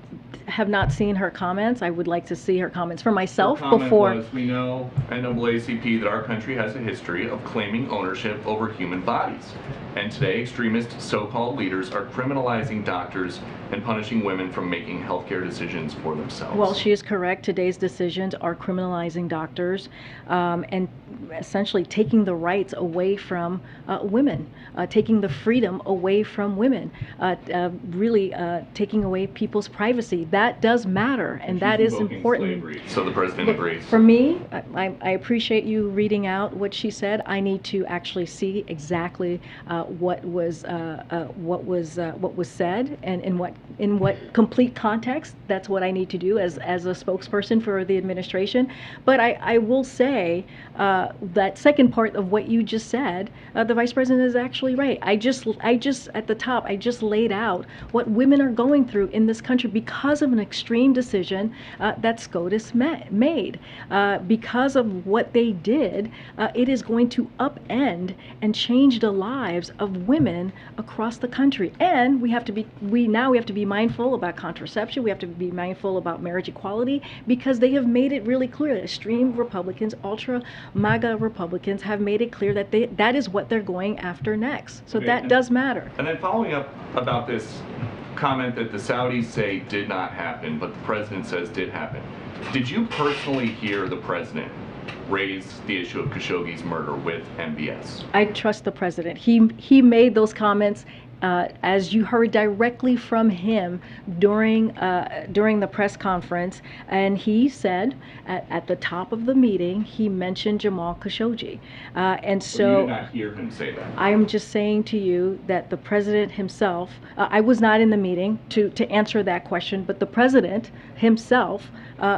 have not seen her comments. I would like to see her comments for myself Her comment before. was, we know, NAACP, that our country has a history of claiming ownership over human bodies. And today, extremist so-called leaders are criminalizing doctors and punishing women from making healthcare decisions for themselves. Well, she is correct. Today's decisions are criminalizing doctors and essentially taking the rights away from women, taking the freedom away from women, really taking away people's privacy. That does matter, and that is important. Slavery, so the President agrees. For me, I appreciate you reading out what she said. I need to actually see exactly what was said and in what complete context. That's what I need to do as a spokesperson for the administration. But I will say that second part of what you just said, the Vice President is actually right. I just at the top, I just laid out what women are going through in this country because of an extreme decision that SCOTUS made. Because of what they did, it is going to upend and change the lives of women across the country. And we have to be mindful about contraception. We have to be mindful about marriage equality because they have made it really clear. Extreme Republicans, ultra MAGA Republicans have made it clear that that is what they're going after next. So that does matter. And then following up about this comment that the Saudis say did not happen, but the President says did happen. Did you personally hear the President raise the issue of Khashoggi's murder with MBS? I trust the President. He made those comments as you heard directly from him during the press conference, and he said at the top of the meeting he mentioned Jamal Khashoggi, and so you did not hear him say that. I am just saying to you that the President himself, I was not in the meeting to answer that question, but the President himself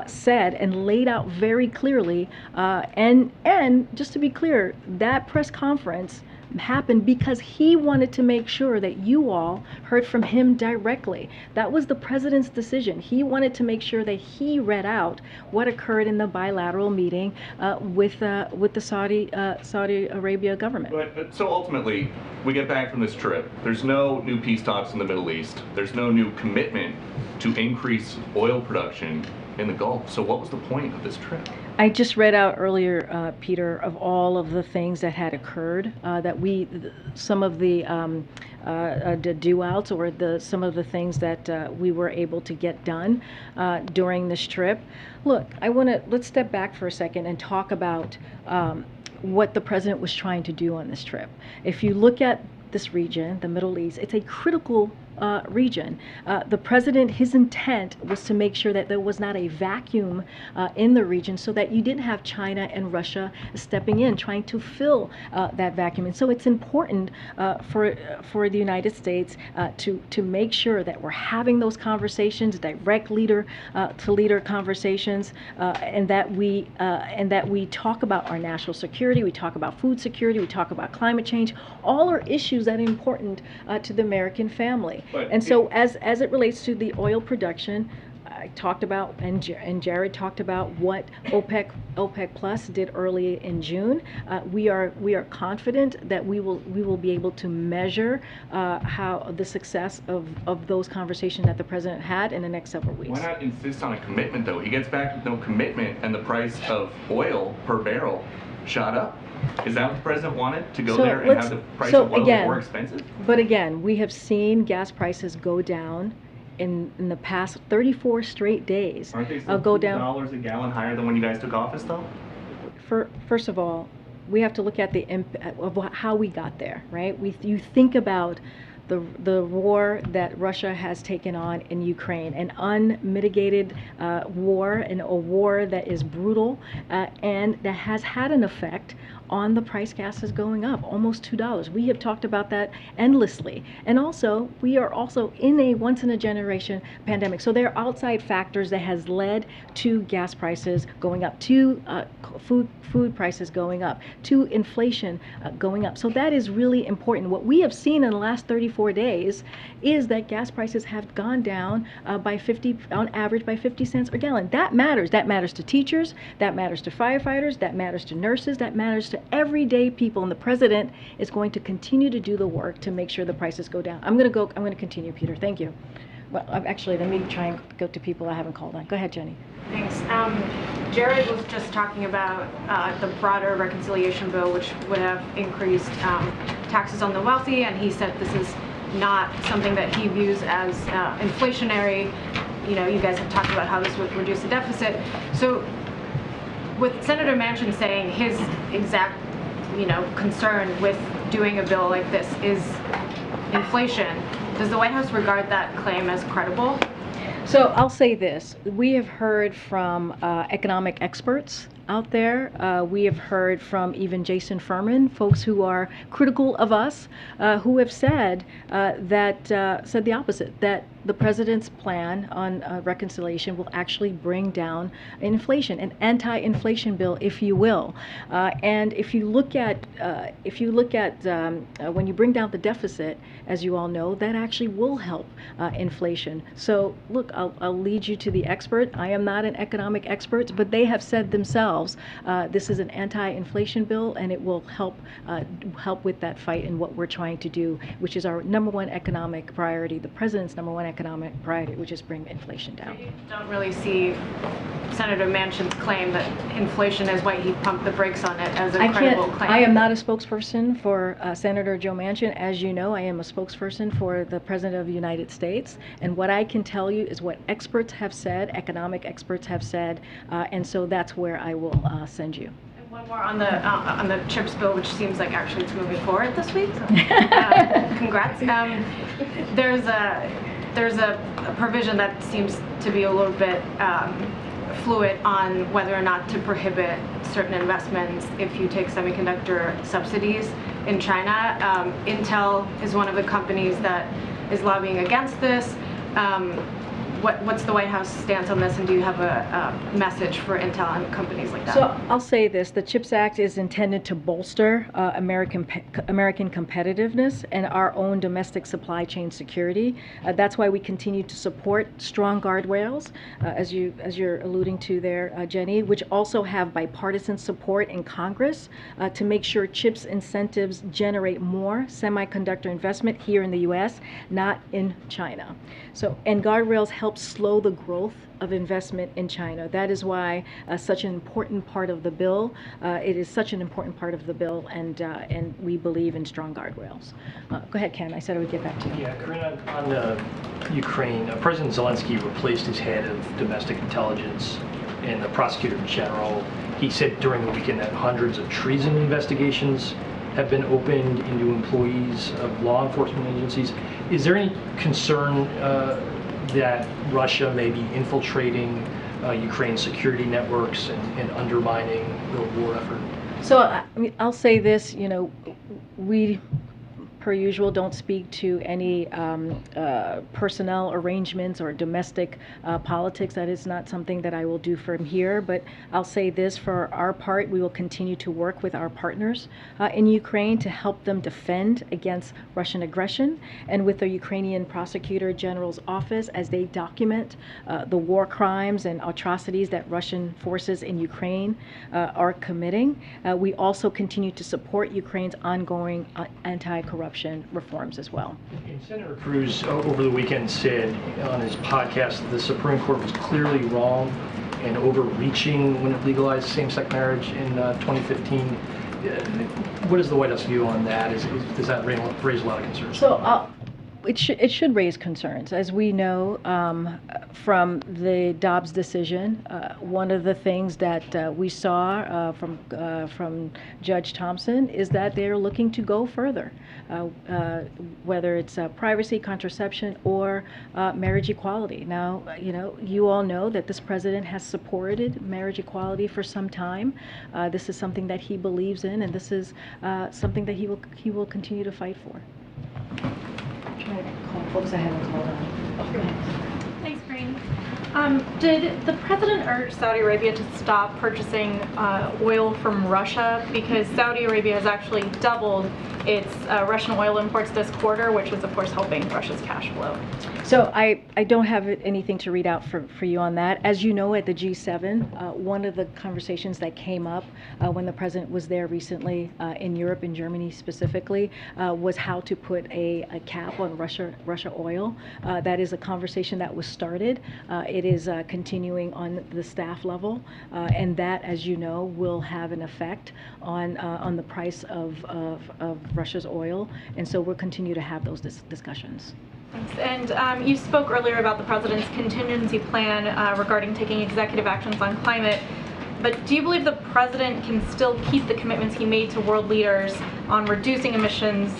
said and laid out very clearly, and just to be clear, that press conference happened because he wanted to make sure that you all heard from him directly. That was the President's decision. He wanted to make sure that he read out what occurred in the bilateral meeting with the Saudi Arabia government. But so ultimately, we get back from this trip. There's no new peace talks in the Middle East. There's no new commitment to increase oil production in the Gulf. So what was the point of this trip? I just read out earlier, Peter, of all of the things that had occurred, some of the do-outs or some of the things that we were able to get done during this trip. Look, let's step back for a second and talk about what the President was trying to do on this trip. If you look at this region, the Middle East, it's a critical region. The President, his intent was to make sure that there was not a vacuum in the region so that you didn't have China and Russia stepping in, trying to fill that vacuum. And so it's important for the United States to make sure that we're having those conversations, direct leader-to-leader conversations, and that we talk about our national security, we talk about food security, we talk about climate change. All are issues that are important to the American family. And so as it relates to the oil production, I talked about, and Jared talked about what OPEC Plus did early in June. We are confident that we will be able to measure how the success of those conversations that the president had in the next several weeks. Why not insist on a commitment, though? He gets back with no commitment, and the price of oil per barrel shot up. Is that what the president wanted, to go there and have the price of oil more expensive? But again, we have seen gas prices go down in the past 34 straight days. Aren't they still go down $2 a gallon higher than when you guys took office, though? First of all, we have to look at the impact of how we got there, right? You think about the war that Russia has taken on in Ukraine, an unmitigated war, and a war that is brutal, and that has had an effect on the price gases going up, almost $2. We have talked about that endlessly. And also, we are also in a once-in-a-generation pandemic. So there are outside factors that has led to gas prices going up, to food prices going up, to inflation going up. So that is really important. What we have seen in the last 34 days is that gas prices have gone down on average by 50 cents a gallon. That matters. That matters to teachers, that matters to firefighters, that matters to nurses, that matters to everyday people, and the president is going to continue to do the work to make sure the prices go down. I'm going to continue, Peter. Thank you. Well, actually, let me try and go to people I haven't called on. Go ahead, Jenny. Thanks. Jared was just talking about the broader reconciliation bill, which would have increased taxes on the wealthy, and he said this is not something that he views as inflationary. You know, you guys have talked about how this would reduce the deficit. So with Senator Manchin saying his exact, concern with doing a bill like this is inflation, does the White House regard that claim as credible? So I'll say this. We have heard from economic experts out there. We have heard from even Jason Furman, folks who are critical of us, who have said said the opposite, that the president's plan on reconciliation will actually bring down inflation, an anti-inflation bill, if you will. And if you look at when you bring down the deficit, as you all know, that actually will help inflation. So look, I'll lead you to the expert. I am not an economic expert, but they have said themselves this is an anti-inflation bill, and it will help with that fight and what we're trying to do, which is our number one economic priority, the president's number one economic priority, which is bring inflation down. You don't really see Senator Manchin's claim that inflation is why he pumped the brakes on it as a credible claim. I am not a spokesperson for Senator Joe Manchin. As you know, I am a spokesperson for the President of the United States. And what I can tell you is what experts have said, economic experts have said, and so that's where I will send you. One more on the CHIPS bill, which seems like actually it's moving forward this week. So, congrats. There's a provision that seems to be a little bit fluid on whether or not to prohibit certain investments if you take semiconductor subsidies in China. Intel is one of the companies that is lobbying against this. What's the White House stance on this, and do you have a message for Intel and companies like that? So I'll say this: the CHIPS Act is intended to bolster American competitiveness and our own domestic supply chain security. That's why we continue to support strong guardrails, as you're alluding to there, Jenny, which also have bipartisan support in Congress to make sure CHIPS incentives generate more semiconductor investment here in the U.S., not in China. So, and guardrails help slow the growth of investment in China. That is why such an important part of the bill. It is such an important part of the bill, and we believe in strong guardrails. Go ahead, Ken. I said I would get back to you. Yeah, Karine, on Ukraine, President Zelensky replaced his head of domestic intelligence and the prosecutor general. He said during the weekend that hundreds of treason investigations have been opened into employees of law enforcement agencies. Is there any concern that Russia may be infiltrating Ukraine's security networks and undermining the war effort? So I'll say this, per usual, don't speak to any personnel arrangements or domestic politics. That is not something that I will do from here. But I'll say this, for our part, we will continue to work with our partners in Ukraine to help them defend against Russian aggression, and with the Ukrainian Prosecutor General's office as they document the war crimes and atrocities that Russian forces in Ukraine are committing. We also continue to support Ukraine's ongoing anti-corruption reforms as well. And Senator Cruz over the weekend said on his podcast that the Supreme Court was clearly wrong and overreaching when it legalized same-sex marriage in 2015. What is the White House view on that? Does that raise a lot of concerns? So it should raise concerns. As we know from the Dobbs decision, one of the things that we saw from Judge Thompson is that they're looking to go further, whether it's privacy, contraception, or marriage equality. Now, you all know that this president has supported marriage equality for some time. This is something that he believes in, and this is something that he will continue to fight for. Try to call folks I haven't called on. Thanks, Karine. Did the president urge Saudi Arabia to stop purchasing oil from Russia? Because Saudi Arabia has actually doubled its Russian oil imports this quarter, which is, of course, helping Russia's cash flow. So I don't have anything to read out for you on that. As you know, at the G7, one of the conversations that came up when the president was there recently in Europe, in Germany specifically, was how to put a cap on Russia oil. That is a conversation that was started. It is continuing on the staff level, and that, as you know, will have an effect on the price of Russia's oil. And so we'll continue to have those discussions. Thanks. And you spoke earlier about the president's contingency plan regarding taking executive actions on climate. But do you believe the president can still keep the commitments he made to world leaders on reducing emissions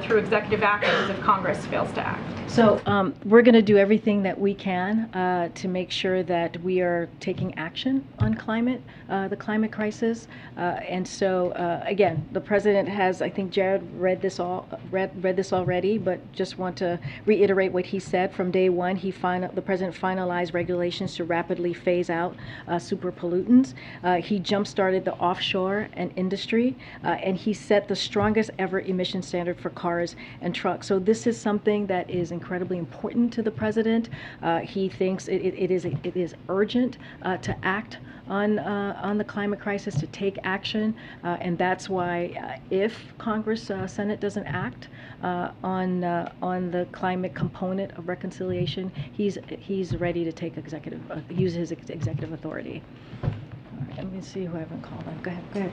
through executive actions if Congress fails to act? So we're going to do everything that we can to make sure that we are taking action on the climate crisis. And so again, the president has, I think Jared read this already, but just want to reiterate what he said from day one. The president finalized regulations to rapidly phase out super pollutants. He jump-started the offshore and industry, and he set the strongest ever emission standard for cars and trucks. So this is something that is incredibly important to the president. He thinks it is urgent to act on the climate crisis, to take action, and that's why if Congress, Senate doesn't act on the climate component of reconciliation, he's ready to take use his executive authority. Let me see who I haven't called on. Go ahead.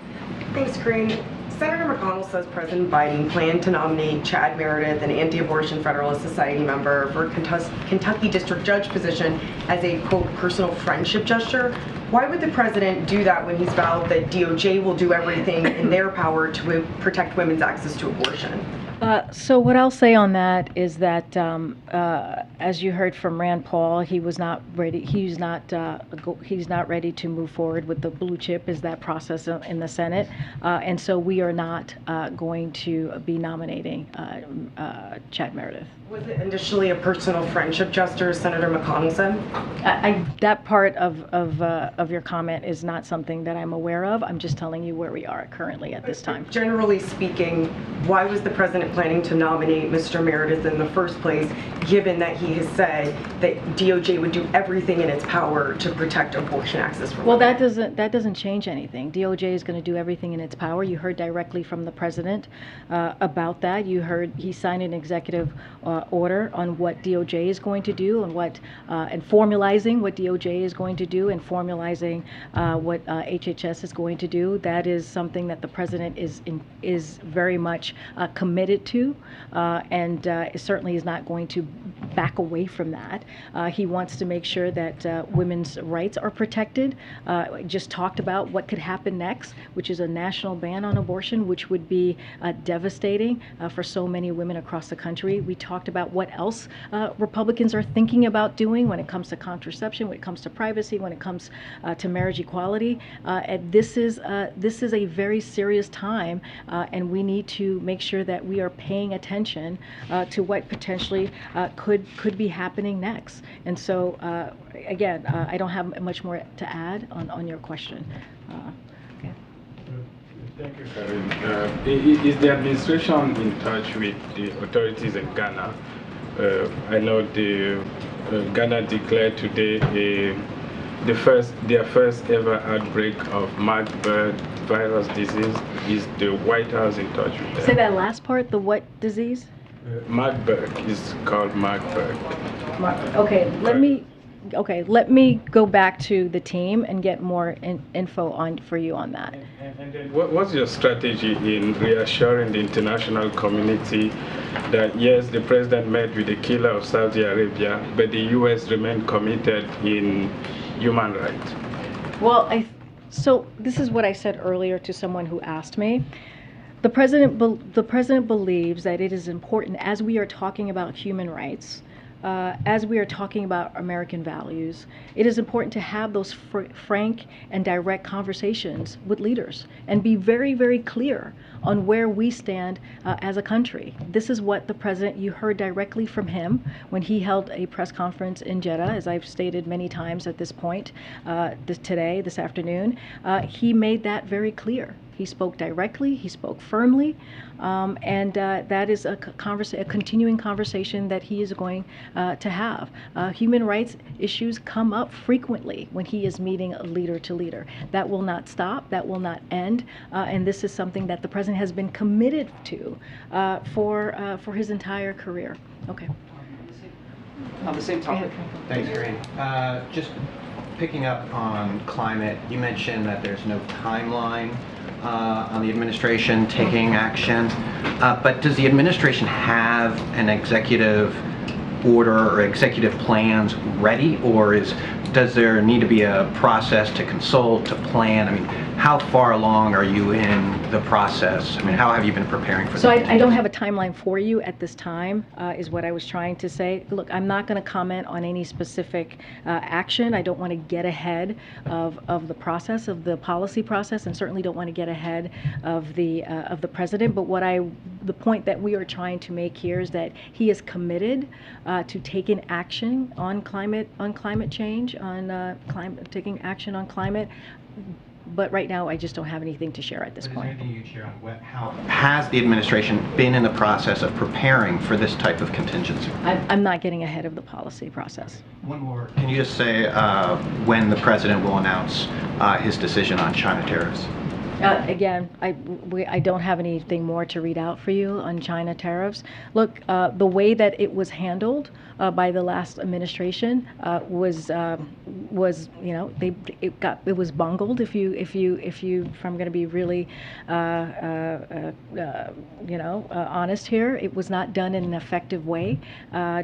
Thanks, Karine. Senator McConnell says President Biden planned to nominate Chad Meredith, an anti-abortion Federalist Society member, for Kentucky District Judge position as a, quote, personal friendship gesture. Why would the president do that when he's vowed that DOJ will do everything in their power to protect women's access to abortion? So what I'll say on that is that, as you heard from Rand Paul, he was not ready. He's not ready to move forward with the blue chip. Is that process in the Senate? And so we are not going to be nominating Chad Meredith. Was it initially a personal friendship gesture, as Senator McConnell said? That part of your comment is not something that I'm aware of. I'm just telling you where we are currently at this time. Generally speaking, why was the president planning to nominate Mr. Meredith in the first place, given that he has said that DOJ would do everything in its power to protect abortion access for women? Well, that doesn't change anything. DOJ is going to do everything in its power. You heard directly from the president about that. You heard he signed an executive order on what DOJ is going to do and and formalizing what DOJ is going to do and formalizing what HHS is going to do. That is something that the president is very much committed to, and certainly is not going to back away from that. He wants to make sure that women's rights are protected. Just talked about what could happen next, which is a national ban on abortion, which would be devastating for so many women across the country. We talked about what else Republicans are thinking about doing when it comes to contraception, when it comes to privacy, when it comes to marriage equality. And this is a very serious time, and we need to make sure that we are paying attention to what potentially could be happening next. And so, again, I don't have much more to add on your question. Okay. Thank you, Karine. Is the administration in touch with the authorities in Ghana? I know Ghana declared today their first ever outbreak of Marburg virus disease. Is the White House in touch with them? Say that last part, the what disease? Marburg is called Marburg. Okay, let me go back to the team and get more info for you on that. And then what's your strategy in reassuring the international community that yes, the president met with the killer of Saudi Arabia, but the U.S. remained committed in human rights? Well, so this is what I said earlier to someone who asked me. The president believes that it is important, as we are talking about human rights, as we are talking about American values, it is important to have those frank and direct conversations with leaders and be very, very clear on where we stand as a country. This is what the president, you heard directly from him when he held a press conference in Jeddah, as I've stated many times at this point, this afternoon. He made that very clear. He spoke directly, he spoke firmly, and that is a continuing conversation that he is going to have. Human rights issues come up frequently when he is meeting leader to leader. That will not stop, that will not end, and this is something that the president has been committed to for his entire career. Okay. On the same topic. Thanks, Karine. Just picking up on climate, you mentioned that there's no timeline on the administration taking action, but does the administration have an executive order or executive plans ready, or does there need to be a process to consult, to plan? I mean, how far along are you in the process? I mean, how have you been preparing for that? So I don't have a timeline for you at this time, is what I was trying to say. Look, I'm not going to comment on any specific action. I don't want to get ahead of the process, of the policy process, and certainly don't want to get ahead of the president. But the point that we are trying to make here is that he is committed to taking action on climate change, taking action on climate. But right now, I just don't have anything to share at this point. Is there anything you can share on how has the administration been in the process of preparing for this type of contingency? I'm not getting ahead of the policy process. One more. Can you just say when the president will announce his decision on China tariffs? Again, I don't have anything more to read out for you on China tariffs. Look, the way that it was handled by the last administration was it was bungled. If I'm going to be really honest here, it was not done in an effective way.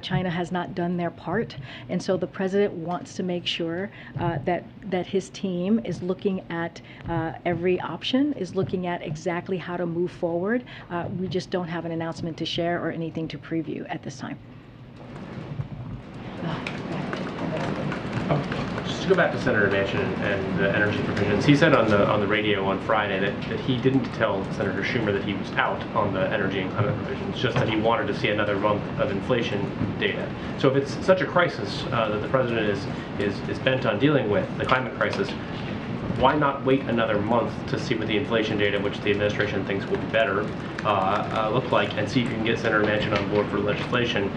China has not done their part, and so the president wants to make sure that his team is looking at every option, is looking at exactly how to move forward. We just don't have an announcement to share or anything to preview at this time. Just to go back to Senator Manchin and the energy provisions, he said on the radio on Friday that he didn't tell Senator Schumer that he was out on the energy and climate provisions, just that he wanted to see another month of inflation data. So if it's such a crisis that the president is bent on dealing with, the climate crisis, why not wait another month to see what the inflation data, which the administration thinks will be better, look like, and see if you can get Senator Manchin on board for legislation?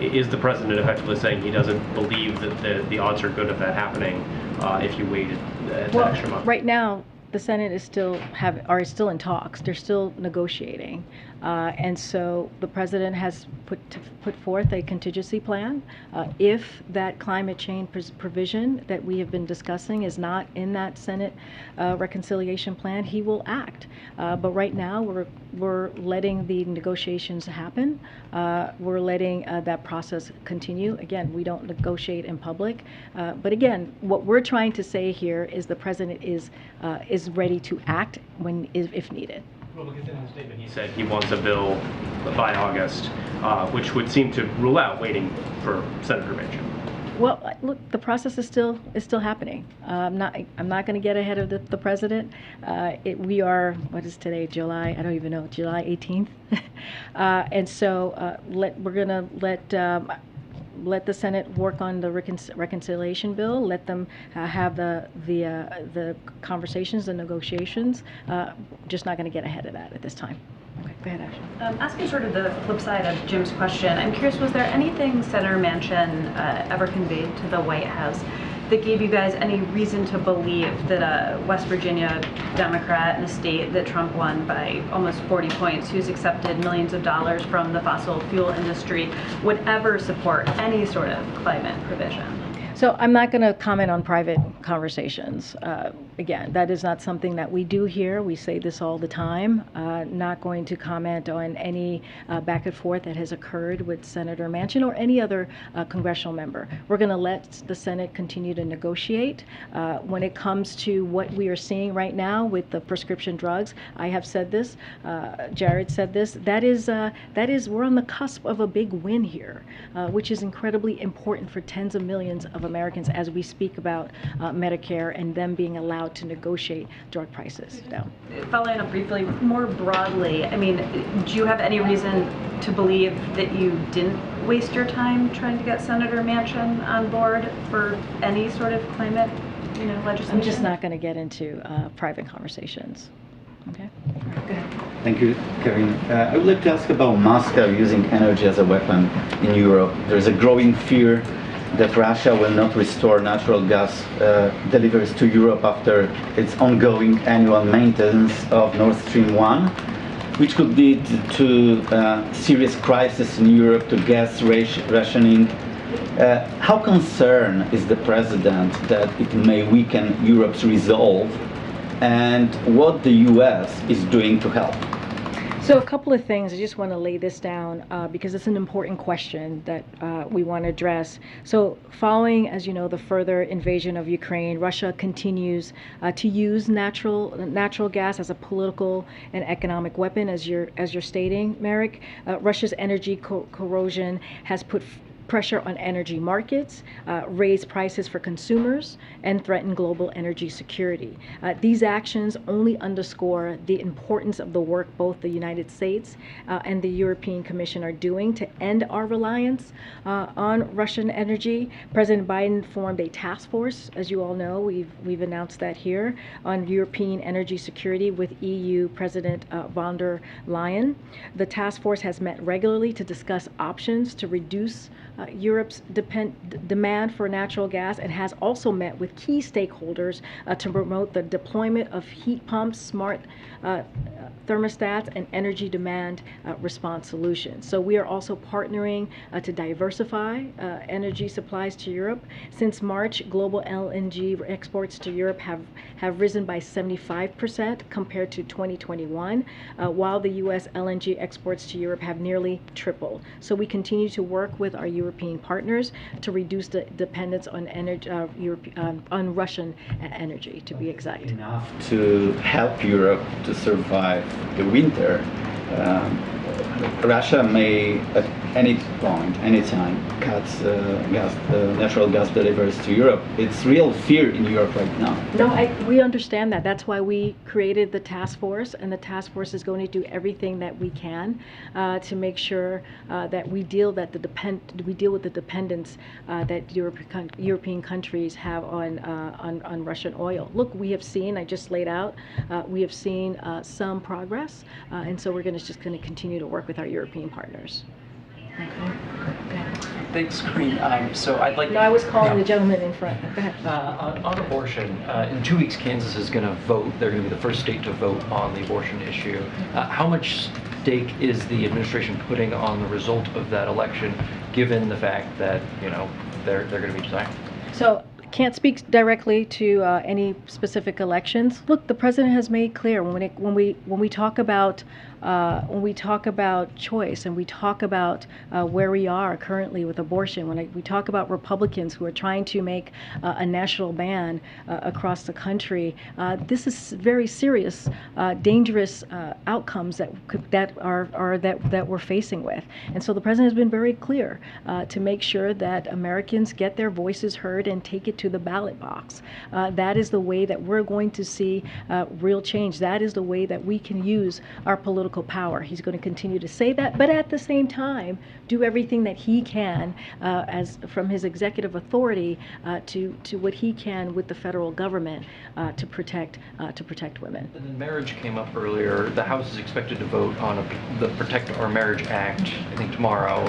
Is the president effectively saying he doesn't believe that the odds are good of that happening if you waited that extra month? Right now, the Senate is still in talks. They're still negotiating. And so the president has put forth a contingency plan. If that climate change provision that we have been discussing is not in that Senate reconciliation plan, he will act. But right now, we're letting the negotiations happen. We're letting that process continue. Again, we don't negotiate in public. But again, what we're trying to say here is the president is ready to act if needed. Well, look at in his statement. He said he wants a bill by August, which would seem to rule out waiting for Senator Manchin. Well, look, the process is still happening. I'm not going to get ahead of the president. We are, what is today? July? I don't even know. July 18th. And so we're going to let the Senate work on the reconciliation bill. Let them have the conversations, the negotiations. Just not going to get ahead of that at this time. Okay, go ahead, Ashley. Asking sort of the flip side of Jim's question, I'm curious, was there anything Senator Manchin ever conveyed to the White House that gave you guys any reason to believe that a West Virginia Democrat in a state that Trump won by almost 40 points, who's accepted millions of dollars from the fossil fuel industry, would ever support any sort of climate provision? So I'm not going to comment on private conversations. Again, that is not something that we do here. We say this all the time. Not going to comment on any back and forth that has occurred with Senator Manchin or any other congressional member. We're going to let the Senate continue to negotiate. When it comes to what we are seeing right now with the prescription drugs, I have said this, Jared said this, that is we're on the cusp of a big win here, which is incredibly important for tens of millions of Americans as we speak about Medicare and them being allowed to negotiate drug prices down. Following up briefly, more broadly, I mean, do you have any reason to believe that you didn't waste your time trying to get Senator Manchin on board for any sort of climate, legislation? I'm just not going to get into private conversations. Okay. Go ahead. Thank you, Karine. I would like to ask about Moscow using energy as a weapon in Europe. There's a growing fear that Russia will not restore natural gas deliveries to Europe after its ongoing annual maintenance of Nord Stream 1, which could lead to serious crisis in Europe, to gas rationing. How concerned is the President that it may weaken Europe's resolve, and what the US is doing to help? So a couple of things, I just want to lay this down because it's an important question that we want to address. So following, as you know, the further invasion of Ukraine, Russia continues to use natural gas as a political and economic weapon, as you're stating, Merrick. Russia's energy corrosion has put pressure on energy markets, raised prices for consumers, and threaten global energy security. These actions only underscore the importance of the work both the United States and the European Commission are doing to end our reliance on Russian energy. President Biden formed a task force, as you all know, we've announced that here, on European energy security with EU President von der Leyen. The task force has met regularly to discuss options to reduce Europe's demand for natural gas, and has also met with key stakeholders to promote the deployment of heat pumps, smart thermostats, and energy demand response solutions. So we are also partnering to diversify energy supplies to Europe. Since March, global LNG exports to Europe have risen by 75% compared to 2021, while the U.S. LNG exports to Europe have nearly tripled. So we continue to work with our European partners to reduce the dependence on energy, on Russian energy, to be exact. Enough to help Europe to survive the winter. Russia may, at any point, anytime, cut natural gas deliveries to Europe. It's real fear in Europe right now. No, we understand that. That's why we created the task force, and the task force is going to do everything that we can to make sure that we deal with the dependence that European countries have on Russian oil. Look, we have seen. I just laid out. We have seen some progress, and so we're just going to continue to work with our European partners. Okay. Thanks, Karine. So I'd like. No, I was calling the gentleman in front. Go ahead. On abortion, in 2 weeks, Kansas is going to vote. They're going to be the first state to vote on the abortion issue. How much stake is the administration putting on the result of that election, given the fact that they're going to be deciding? So can't speak directly to any specific elections. Look, the president has made clear when we talk about choice and we talk about where we are currently with abortion, when we talk about Republicans who are trying to make a national ban across the country, this is very serious, dangerous outcomes that we're facing with. And so the president has been very clear to make sure that Americans get their voices heard and take it to the ballot box. That is the way that we're going to see real change. That is the way that we can use our political power. He's going to continue to say that, but at the same time, do everything that he can, as from his executive authority, to what he can with the federal government to protect women. And then marriage came up earlier. The House is expected to vote on the Protect Our Marriage Act, I think tomorrow.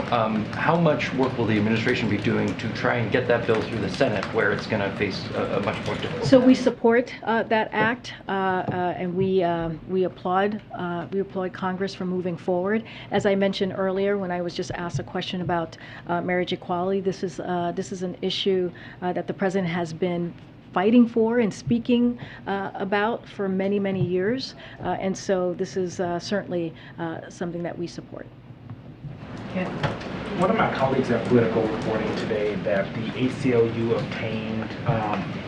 How much work will the administration be doing to try and get that bill through the Senate, where it's going to face a much more difficult? So we support that act, and we applaud Congress for moving forward. As I mentioned earlier, when I was just asked a question about marriage equality, this is an issue that the president has been fighting for and speaking about for many, many years, and so this is certainly something that we support. One of my colleagues at Politico reporting today that the ACLU obtained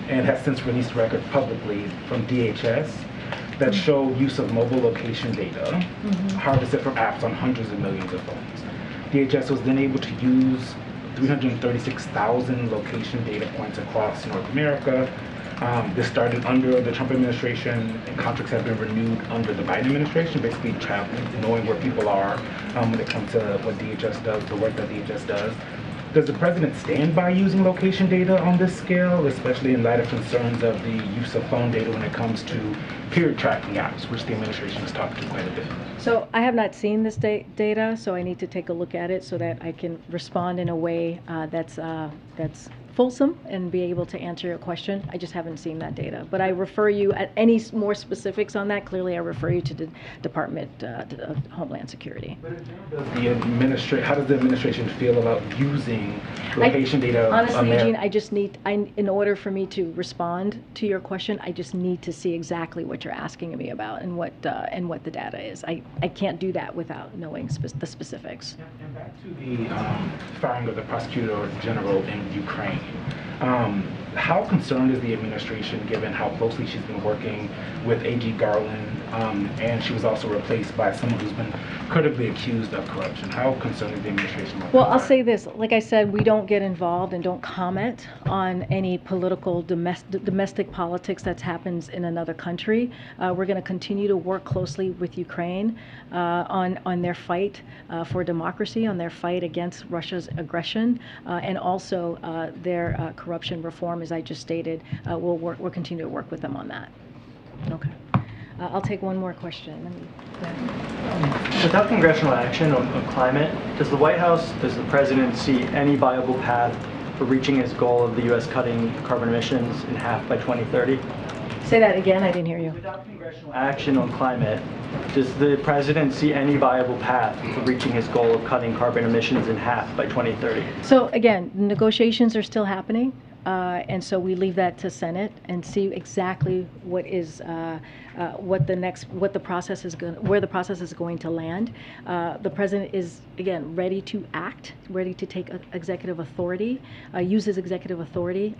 and has since released records publicly from DHS that show use of mobile location data harvested from apps on hundreds of millions of phones. DHS was then able to use 336,000 location data points across North America. This started under the Trump administration, and contracts have been renewed under the Biden administration, basically traveling, knowing where people are when it comes to what DHS does, the work that DHS does. Does the president stand by using location data on this scale, especially in light of concerns of the use of phone data when it comes to period tracking apps, which the administration has talked to quite a bit? So I have not seen this data, so I need to take a look at it so that I can respond in a way that's fulsome and be able to answer your question. I just haven't seen that data, but I refer you at any more specifics on that. Clearly, I refer you to the Department of Homeland Security. How does the administration feel about using location data? Honestly, Eugene, in order for me to respond to your question, I just need to see exactly what you're asking me about and what the data is. I can't do that without knowing the specifics. And back to the firing of the prosecutor general in Ukraine. How concerned is the administration, given how closely she's been working with A.G. Garland, and she was also replaced by someone who's been credibly accused of corruption? How concerned is the administration? Well, I'll say this. Like I said, we don't get involved and don't comment on any political domestic politics that happens in another country. We're going to continue to work closely with Ukraine on their fight for democracy, on their fight against Russia's aggression, and also their corruption reform, as I just stated. We'll continue to work with them on that. Okay. I'll take one more question. Without congressional action on climate, does the White House, does the president see any viable path for reaching his goal of the U.S. cutting carbon emissions in half by 2030? Say that again, I didn't hear you. Without congressional action on climate, does the president see any viable path for reaching his goal of cutting carbon emissions in half by 2030? So again, negotiations are still happening. And so we leave that to Senate and see exactly what is where the process is going to land. The president is again ready to act, ready to take executive authority, use his executive authority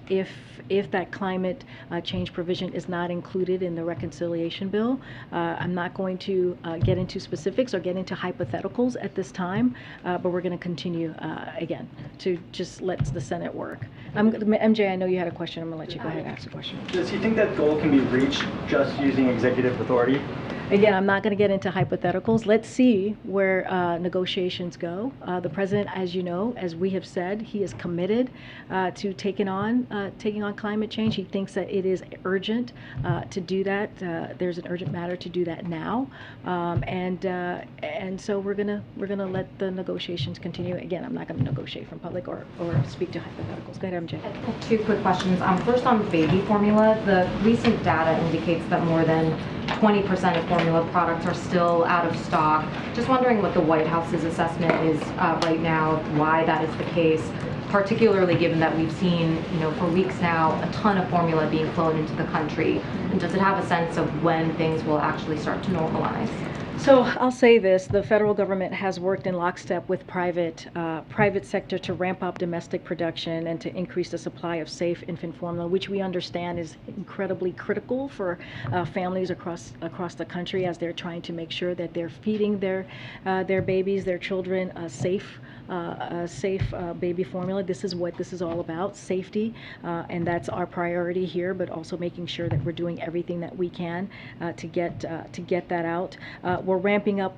if that climate change provision is not included in the reconciliation bill. I'm not going to get into specifics or get into hypotheticals at this time, but we're going to continue again to just let the Senate work. MJ, I know you had a question. I'm going to let you go ahead and ask the question. Does he think that goal can be reached just using executive authority? again, I'm not going to get into hypotheticals. Let's see where negotiations go. The president, as you know, as we have said, he is committed to taking on climate change. He thinks that it is urgent to do that. There's an urgent matter to do that now, and so we're gonna let the negotiations continue. Again, I'm not going to negotiate from public or speak to hypotheticals. Go ahead, MJ. Two quick questions. First, on baby formula, the recent data indicates that more than 20% of formula products are still out of stock. Just wondering what the White House's assessment is right now, why that is the case, particularly given that we've seen, for weeks now, a ton of formula being flown into the country. And does it have a sense of when things will actually start to normalize? So I'll say this: the federal government has worked in lockstep with private sector to ramp up domestic production and to increase the supply of safe infant formula, which we understand is incredibly critical for families across the country as they're trying to make sure that they're feeding their babies, their children, safe baby formula. This is what this is all about: safety, and that's our priority here. But also making sure that we're doing everything that we can to get that out. We're ramping up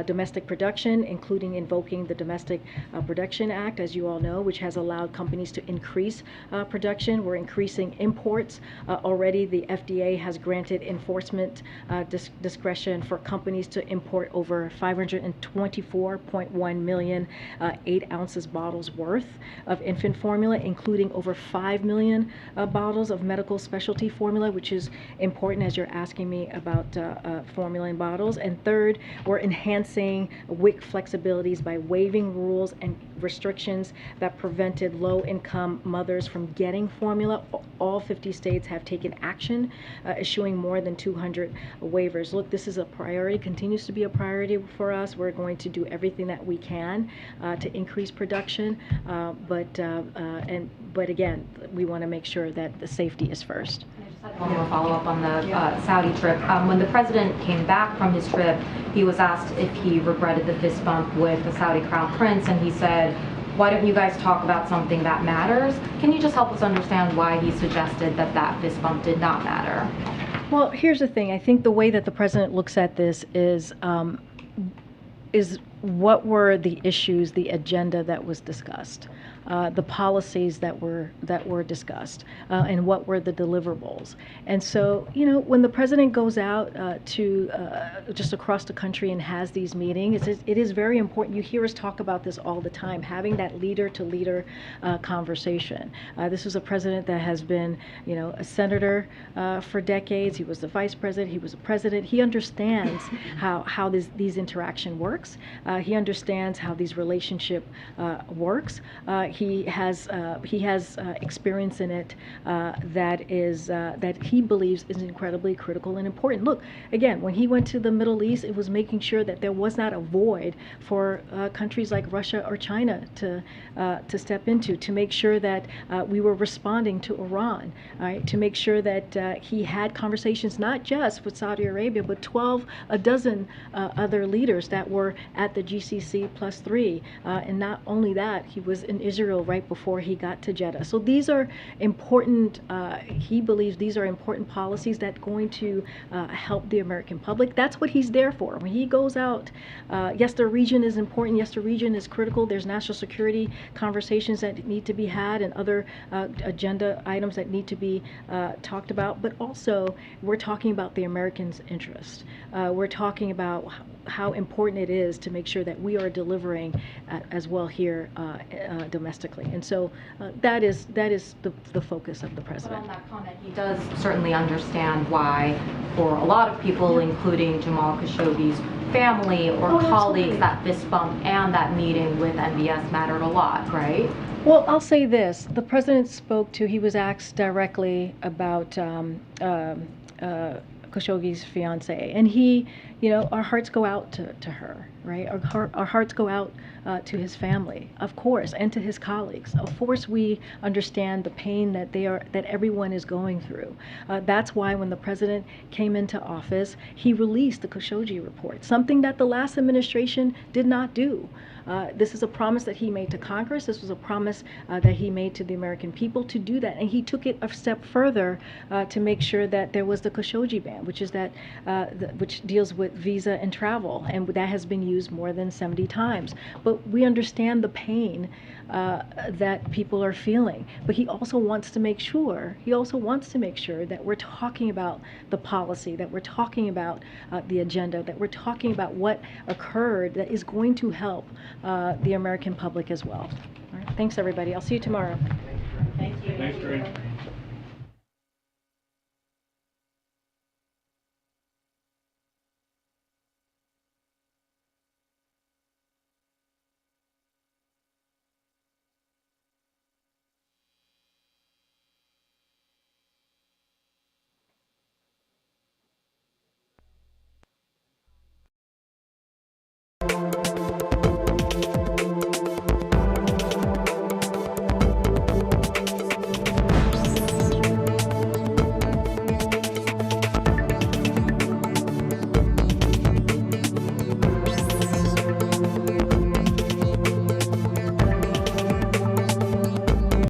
domestic production, including invoking the Domestic Production Act, as you all know, which has allowed companies to increase production. We're increasing imports. Already the FDA has granted enforcement discretion for companies to import over 524.1 million 8 ounces bottles worth of infant formula, including over 5 million bottles of medical specialty formula, which is important as you're asking me about formula in bottles. And third, we're enhancing WIC flexibilities by waiving rules and restrictions that prevented low-income mothers from getting formula. All 50 states have taken action, issuing more than 200 waivers. Look, this is a priority, continues to be a priority for us. We're going to do everything that we can to increase production, but again, we want to make sure that the safety is first. One more follow-up on the Saudi trip. When the president came back from his trip, he was asked if he regretted the fist bump with the Saudi Crown Prince, and he said, "Why don't you guys talk about something that matters?" Can you just help us understand why he suggested that that fist bump did not matter? Well, here's the thing. I think the way that the president looks at this is what were the issues, the agenda that was discussed, the policies that were discussed, and what were the deliverables. And so, when the president goes out to just across the country and has these meetings, it is very important. You hear us talk about this all the time, having that leader-to-leader conversation. This is a president that has been, a senator for decades. He was the vice president. He was a president. He understands how these interaction works. He understands how these relationship works. He has experience in it that he believes is incredibly critical and important. Look, again, when he went to the Middle East, it was making sure that there was not a void for countries like Russia or China to step into, to make sure that we were responding to Iran, right? To make sure that he had conversations not just with Saudi Arabia, but a dozen other leaders that were at the GCC +3, and not only that, he was in Israel right before he got to Jeddah. So these are important, he believes these are important policies that are going to help the American public. That's what he's there for. When he goes out, yes, the region is important, yes, the region is critical. There's national security conversations that need to be had and other agenda items that need to be talked about, but also we're talking about the Americans' interest. We're talking about how important it is to make sure that we are delivering as well here domestically. And so that is the focus of the president. But on that comment, he does certainly understand why, for a lot of people, including Jamal Khashoggi's family or colleagues, that fist bump and that meeting with MBS mattered a lot, right? Well, I'll say this. The president he was asked directly about Khashoggi's fiance, and he, our hearts go out to her. right? Our hearts go out to his family, of course, and to his colleagues. Of course, we understand the pain that everyone is going through. That's why when the president came into office, he released the Khashoggi report, something that the last administration did not do. This is a promise that he made to Congress. This was a promise that he made to the American people to do that, and he took it a step further to make sure that there was the Khashoggi ban, which is which deals with visa and travel, and that has been used more than 70 times. But we understand the pain that people are feeling. But he also wants to make sure that we're talking about the policy, that we're talking about the agenda, that we're talking about what occurred that is going to help the American public as well. All right. Thanks, everybody. I'll see you tomorrow. Thank you. Thanks, Karine.